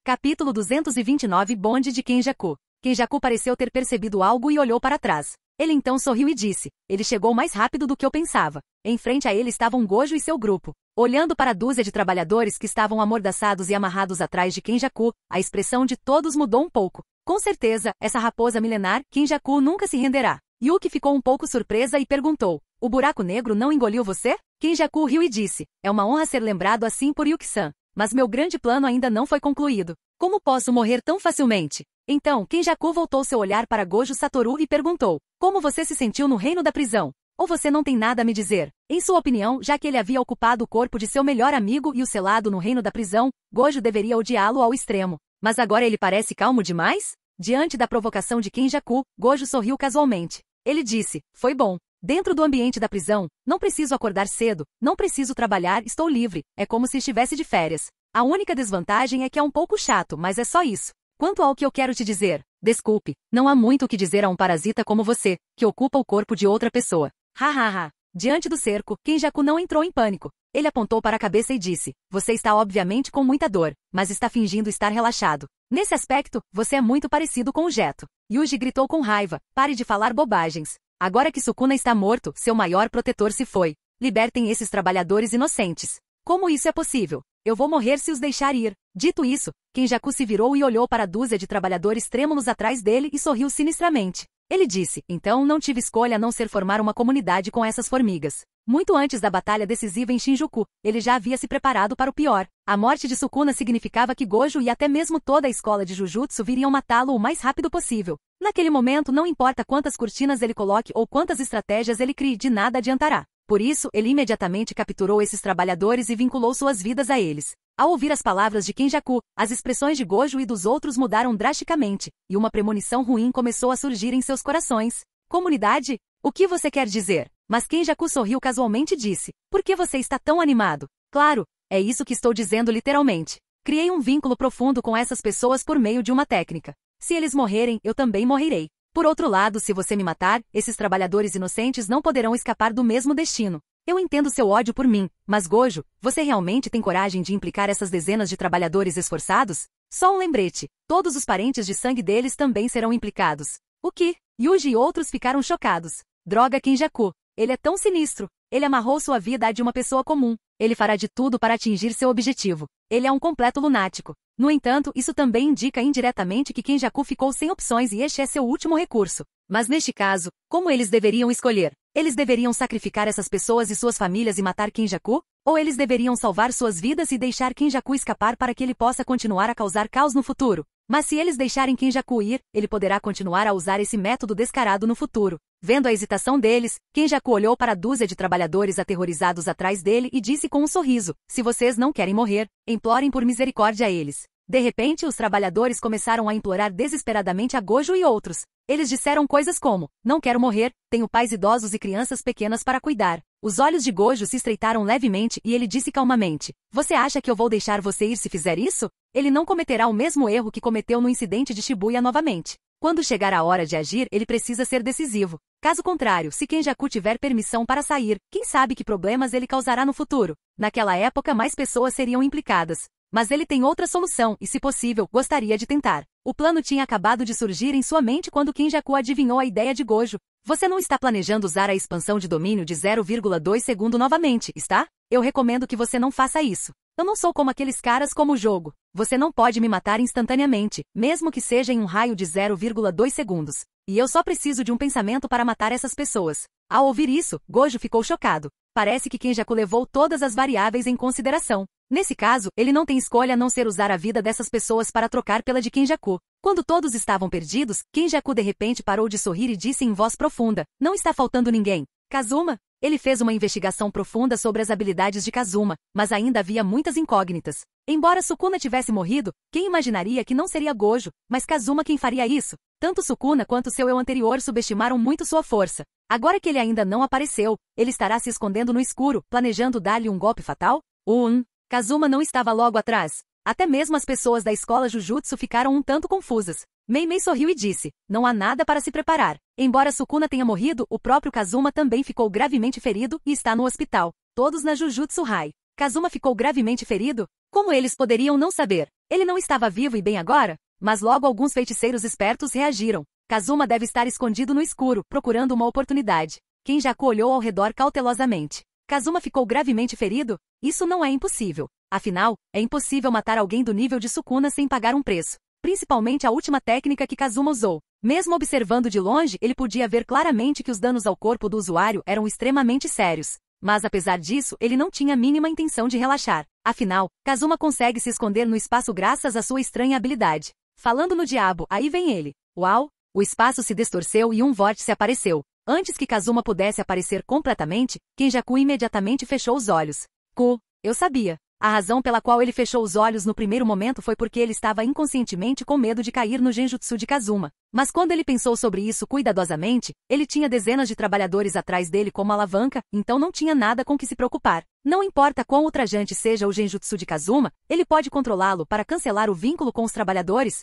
Capítulo 229 Bonde de Kinjaku. Kinjaku pareceu ter percebido algo e olhou para trás. Ele então sorriu e disse, ele chegou mais rápido do que eu pensava. Em frente a ele estavam Gojo e seu grupo. Olhando para a dúzia de trabalhadores que estavam amordaçados e amarrados atrás de Kinjaku, a expressão de todos mudou um pouco. Com certeza, essa raposa milenar, Kinjaku nunca se renderá. Yuki ficou um pouco surpresa e perguntou, o buraco negro não engoliu você? Kinjaku riu e disse, é uma honra ser lembrado assim por Yuki-san. Mas meu grande plano ainda não foi concluído. Como posso morrer tão facilmente? Então, Kinjaku voltou seu olhar para Gojo Satoru e perguntou, como você se sentiu no reino da prisão? Ou você não tem nada a me dizer? Em sua opinião, já que ele havia ocupado o corpo de seu melhor amigo e o selado no reino da prisão, Gojo deveria odiá-lo ao extremo. Mas agora ele parece calmo demais? Diante da provocação de Kinjaku, Gojo sorriu casualmente. Ele disse, foi bom. Dentro do ambiente da prisão, não preciso acordar cedo, não preciso trabalhar, estou livre, é como se estivesse de férias. A única desvantagem é que é um pouco chato, mas é só isso. Quanto ao que eu quero te dizer, desculpe, não há muito o que dizer a um parasita como você, que ocupa o corpo de outra pessoa. Hahaha. Diante do cerco, Kenjaku não entrou em pânico. Ele apontou para a cabeça e disse, você está obviamente com muita dor, mas está fingindo estar relaxado. Nesse aspecto, você é muito parecido com o Geto. Yuji gritou com raiva, pare de falar bobagens. Agora que Sukuna está morto, seu maior protetor se foi. Libertem esses trabalhadores inocentes. Como isso é possível? Eu vou morrer se os deixar ir. Dito isso, Kenjaku se virou e olhou para a dúzia de trabalhadores trêmulos atrás dele e sorriu sinistramente. Ele disse, então não tive escolha a não ser formar uma comunidade com essas formigas. Muito antes da batalha decisiva em Shinjuku, ele já havia se preparado para o pior. A morte de Sukuna significava que Gojo e até mesmo toda a escola de Jujutsu viriam matá-lo o mais rápido possível. Naquele momento não importa quantas cortinas ele coloque ou quantas estratégias ele crie, de nada adiantará. Por isso, ele imediatamente capturou esses trabalhadores e vinculou suas vidas a eles. Ao ouvir as palavras de Kenjaku, as expressões de Gojo e dos outros mudaram drasticamente, e uma premonição ruim começou a surgir em seus corações. Comunidade? O que você quer dizer? Mas Kenjaku sorriu casualmente e disse, por que você está tão animado? Claro, é isso que estou dizendo literalmente. Criei um vínculo profundo com essas pessoas por meio de uma técnica. Se eles morrerem, eu também morrerei. Por outro lado, se você me matar, esses trabalhadores inocentes não poderão escapar do mesmo destino. Eu entendo seu ódio por mim, mas Gojo, você realmente tem coragem de implicar essas dezenas de trabalhadores esforçados? Só um lembrete, todos os parentes de sangue deles também serão implicados. O que? Yuji e outros ficaram chocados. Droga Kenjaku, ele é tão sinistro. Ele amarrou sua vida à de uma pessoa comum. Ele fará de tudo para atingir seu objetivo. Ele é um completo lunático. No entanto, isso também indica indiretamente que Kenjaku ficou sem opções e este é seu último recurso. Mas neste caso, como eles deveriam escolher? Eles deveriam sacrificar essas pessoas e suas famílias e matar Kenjaku? Ou eles deveriam salvar suas vidas e deixar Kenjaku escapar para que ele possa continuar a causar caos no futuro? Mas se eles deixarem Kenjaku ir, ele poderá continuar a usar esse método descarado no futuro. Vendo a hesitação deles, Kenjaku olhou para a dúzia de trabalhadores aterrorizados atrás dele e disse com um sorriso, se vocês não querem morrer, implorem por misericórdia a eles. De repente os trabalhadores começaram a implorar desesperadamente a Gojo e outros. Eles disseram coisas como, não quero morrer, tenho pais idosos e crianças pequenas para cuidar. Os olhos de Gojo se estreitaram levemente e ele disse calmamente, você acha que eu vou deixar você ir se fizer isso? Ele não cometerá o mesmo erro que cometeu no incidente de Shibuya novamente. Quando chegar a hora de agir, ele precisa ser decisivo. Caso contrário, se Kenjaku tiver permissão para sair, quem sabe que problemas ele causará no futuro? Naquela época mais pessoas seriam implicadas. Mas ele tem outra solução e, se possível, gostaria de tentar. O plano tinha acabado de surgir em sua mente quando Kenjaku adivinhou a ideia de Gojo. Você não está planejando usar a expansão de domínio de 0,2 segundo novamente, está? Eu recomendo que você não faça isso. Eu não sou como aqueles caras como o jogo. Você não pode me matar instantaneamente, mesmo que seja em um raio de 0,2 segundos. E eu só preciso de um pensamento para matar essas pessoas. Ao ouvir isso, Gojo ficou chocado. Parece que Kenjaku levou todas as variáveis em consideração. Nesse caso, ele não tem escolha a não ser usar a vida dessas pessoas para trocar pela de Kenjaku. Quando todos estavam perdidos, Kenjaku de repente parou de sorrir e disse em voz profunda, não está faltando ninguém. Kazuma? Ele fez uma investigação profunda sobre as habilidades de Kazuma, mas ainda havia muitas incógnitas. Embora Sukuna tivesse morrido, quem imaginaria que não seria Gojo, mas Kazuma quem faria isso? Tanto Sukuna quanto seu eu anterior subestimaram muito sua força. Agora que ele ainda não apareceu, ele estará se escondendo no escuro, planejando dar-lhe um golpe fatal? Kazuma não estava logo atrás. Até mesmo as pessoas da escola Jujutsu ficaram um tanto confusas. Meimei sorriu e disse, não há nada para se preparar. Embora Sukuna tenha morrido, o próprio Kazuma também ficou gravemente ferido e está no hospital. Todos na Jujutsu High. Kazuma ficou gravemente ferido? Como eles poderiam não saber? Ele não estava vivo e bem agora? Mas logo alguns feiticeiros espertos reagiram. Kazuma deve estar escondido no escuro, procurando uma oportunidade. Kenjaku olhou ao redor cautelosamente. Kazuma ficou gravemente ferido? Isso não é impossível. Afinal, é impossível matar alguém do nível de Sukuna sem pagar um preço. Principalmente a última técnica que Kazuma usou. Mesmo observando de longe, ele podia ver claramente que os danos ao corpo do usuário eram extremamente sérios. Mas apesar disso, ele não tinha a mínima intenção de relaxar. Afinal, Kazuma consegue se esconder no espaço graças à sua estranha habilidade. Falando no diabo, aí vem ele. Uau! O espaço se distorceu e um vórtice apareceu. Antes que Kazuma pudesse aparecer completamente, Kenjaku imediatamente fechou os olhos. Eu sabia. A razão pela qual ele fechou os olhos no primeiro momento foi porque ele estava inconscientemente com medo de cair no genjutsu de Kazuma. Mas quando ele pensou sobre isso cuidadosamente, ele tinha dezenas de trabalhadores atrás dele como alavanca, então não tinha nada com que se preocupar. Não importa quão ultrajante seja o genjutsu de Kazuma, ele pode controlá-lo para cancelar o vínculo com os trabalhadores.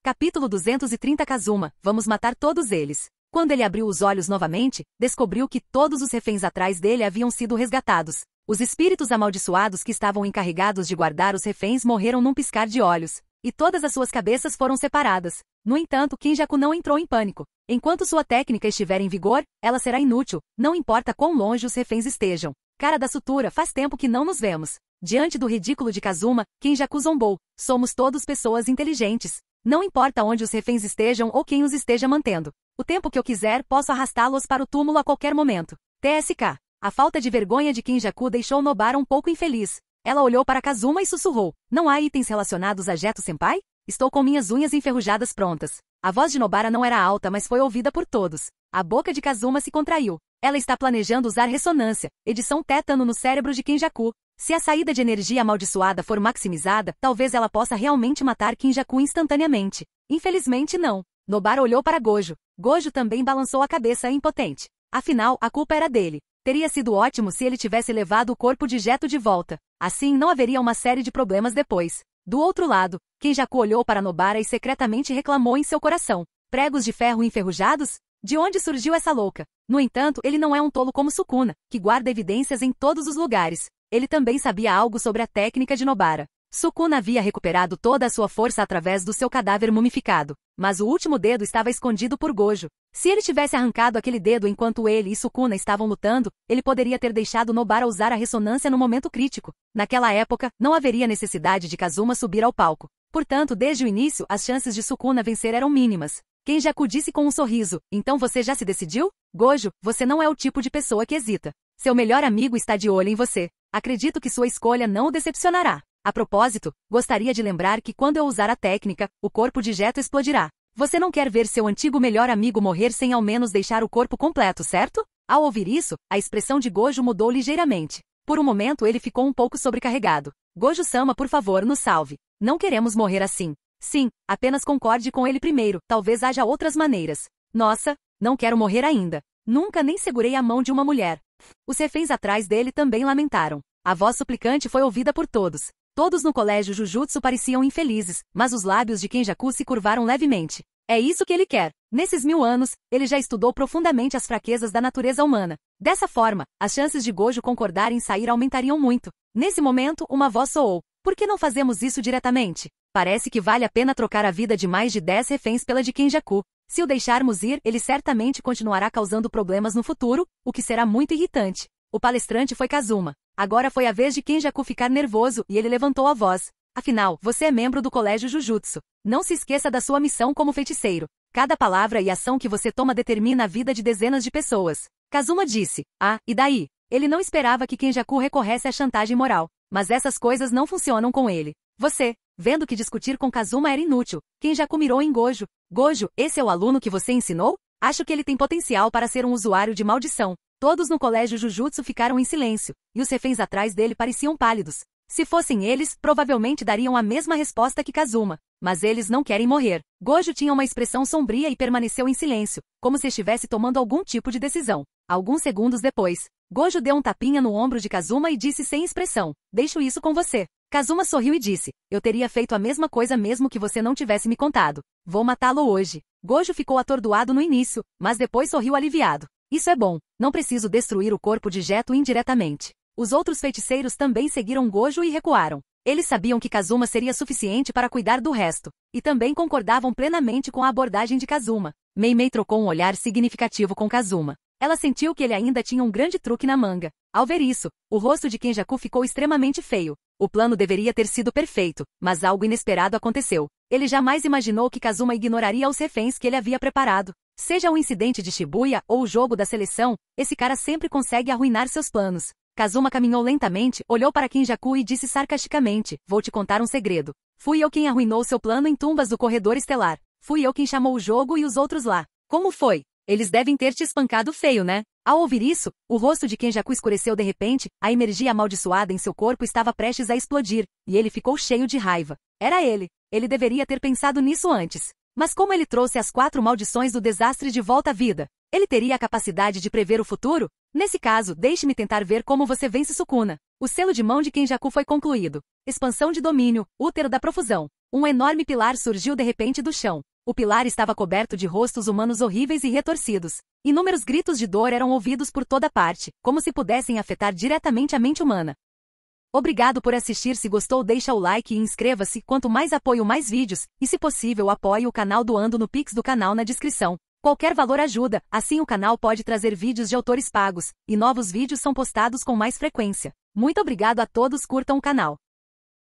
Capítulo 230 Kazuma, vamos matar todos eles. Quando ele abriu os olhos novamente, descobriu que todos os reféns atrás dele haviam sido resgatados. Os espíritos amaldiçoados que estavam encarregados de guardar os reféns morreram num piscar de olhos, e todas as suas cabeças foram separadas. No entanto, Kenjaku não entrou em pânico. Enquanto sua técnica estiver em vigor, ela será inútil, não importa quão longe os reféns estejam. Cara da sutura, faz tempo que não nos vemos. Diante do ridículo de Kazuma, Kenjaku zombou. Somos todos pessoas inteligentes. Não importa onde os reféns estejam ou quem os esteja mantendo. O tempo que eu quiser, posso arrastá-los para o túmulo a qualquer momento. TSK. A falta de vergonha de Kenjaku deixou Nobara um pouco infeliz. Ela olhou para Kazuma e sussurrou. Não há itens relacionados a Geto-senpai? Estou com minhas unhas enferrujadas prontas. A voz de Nobara não era alta, mas foi ouvida por todos. A boca de Kazuma se contraiu. Ela está planejando usar ressonância, edição tétano no cérebro de Kenjaku. Se a saída de energia amaldiçoada for maximizada, talvez ela possa realmente matar Kenjaku instantaneamente. Infelizmente não. Nobara olhou para Gojo. Gojo também balançou a cabeça impotente. Afinal, a culpa era dele. Teria sido ótimo se ele tivesse levado o corpo de Geto de volta. Assim não haveria uma série de problemas depois. Do outro lado, Kenjaku olhou para Nobara e secretamente reclamou em seu coração. Pregos de ferro enferrujados? De onde surgiu essa louca? No entanto, ele não é um tolo como Sukuna, que guarda evidências em todos os lugares. Ele também sabia algo sobre a técnica de Nobara. Sukuna havia recuperado toda a sua força através do seu cadáver mumificado, mas o último dedo estava escondido por Gojo. Se ele tivesse arrancado aquele dedo enquanto ele e Sukuna estavam lutando, ele poderia ter deixado Nobara usar a ressonância no momento crítico. Naquela época, não haveria necessidade de Kazuma subir ao palco. Portanto, desde o início, as chances de Sukuna vencer eram mínimas. Kenjaku disse com um sorriso, então você já se decidiu? Gojo, você não é o tipo de pessoa que hesita. Seu melhor amigo está de olho em você. Acredito que sua escolha não o decepcionará. A propósito, gostaria de lembrar que quando eu usar a técnica, o corpo de Geto explodirá. Você não quer ver seu antigo melhor amigo morrer sem ao menos deixar o corpo completo, certo? Ao ouvir isso, a expressão de Gojo mudou ligeiramente. Por um momento ele ficou um pouco sobrecarregado. Gojo-sama, por favor, nos salve. Não queremos morrer assim. Sim, apenas concorde com ele primeiro, talvez haja outras maneiras. Nossa, não quero morrer ainda. Nunca nem segurei a mão de uma mulher. Os reféns atrás dele também lamentaram. A voz suplicante foi ouvida por todos. Todos no colégio Jujutsu pareciam infelizes, mas os lábios de Kenjaku se curvaram levemente. É isso que ele quer. Nesses 1000 anos, ele já estudou profundamente as fraquezas da natureza humana. Dessa forma, as chances de Gojo concordar em sair aumentariam muito. Nesse momento, uma voz soou. Por que não fazemos isso diretamente? Parece que vale a pena trocar a vida de mais de 10 reféns pela de Kenjaku. Se o deixarmos ir, ele certamente continuará causando problemas no futuro, o que será muito irritante. O palestrante foi Kazuma. Agora foi a vez de Kenjaku ficar nervoso e ele levantou a voz. Afinal, você é membro do colégio Jujutsu. Não se esqueça da sua missão como feiticeiro. Cada palavra e ação que você toma determina a vida de dezenas de pessoas. Kazuma disse. Ah, e daí? Ele não esperava que Kenjaku recorresse à chantagem moral. Mas essas coisas não funcionam com ele. Você, vendo que discutir com Kazuma era inútil, Kenjaku mirou em Gojo. Gojo, esse é o aluno que você ensinou? Acho que ele tem potencial para ser um usuário de maldição. Todos no colégio Jujutsu ficaram em silêncio, e os reféns atrás dele pareciam pálidos. Se fossem eles, provavelmente dariam a mesma resposta que Kazuma. Mas eles não querem morrer. Gojo tinha uma expressão sombria e permaneceu em silêncio, como se estivesse tomando algum tipo de decisão. Alguns segundos depois, Gojo deu um tapinha no ombro de Kazuma e disse sem expressão, deixo isso com você. Kazuma sorriu e disse, eu teria feito a mesma coisa mesmo que você não tivesse me contado. Vou matá-lo hoje. Gojo ficou atordoado no início, mas depois sorriu aliviado. Isso é bom, não preciso destruir o corpo de Geto indiretamente. Os outros feiticeiros também seguiram Gojo e recuaram. Eles sabiam que Kazuma seria suficiente para cuidar do resto, e também concordavam plenamente com a abordagem de Kazuma. Mei trocou um olhar significativo com Kazuma. Ela sentiu que ele ainda tinha um grande truque na manga. Ao ver isso, o rosto de Kenjaku ficou extremamente feio. O plano deveria ter sido perfeito, mas algo inesperado aconteceu. Ele jamais imaginou que Kazuma ignoraria os reféns que ele havia preparado. Seja o incidente de Shibuya ou o jogo da seleção, esse cara sempre consegue arruinar seus planos. Kazuma caminhou lentamente, olhou para Kenjaku e disse sarcasticamente, vou te contar um segredo. Fui eu quem arruinou seu plano em tumbas do corredor estelar. Fui eu quem chamou o jogo e os outros lá. Como foi? Eles devem ter te espancado feio, né? Ao ouvir isso, o rosto de Kenjaku escureceu de repente, a energia amaldiçoada em seu corpo estava prestes a explodir, e ele ficou cheio de raiva. Era ele. Ele deveria ter pensado nisso antes. Mas como ele trouxe as 4 maldições do desastre de volta à vida? Ele teria a capacidade de prever o futuro? Nesse caso, deixe-me tentar ver como você vence Sukuna. O selo de mão de Kenjaku foi concluído. Expansão de domínio, útero da profusão. Um enorme pilar surgiu de repente do chão. O pilar estava coberto de rostos humanos horríveis e retorcidos. Inúmeros gritos de dor eram ouvidos por toda parte, como se pudessem afetar diretamente a mente humana. Obrigado por assistir. Se gostou, deixa o like e inscreva-se. Quanto mais apoio, mais vídeos, e se possível apoie o canal doando no Pix do canal na descrição. Qualquer valor ajuda, assim o canal pode trazer vídeos de autores pagos, e novos vídeos são postados com mais frequência. Muito obrigado a todos, curtam o canal.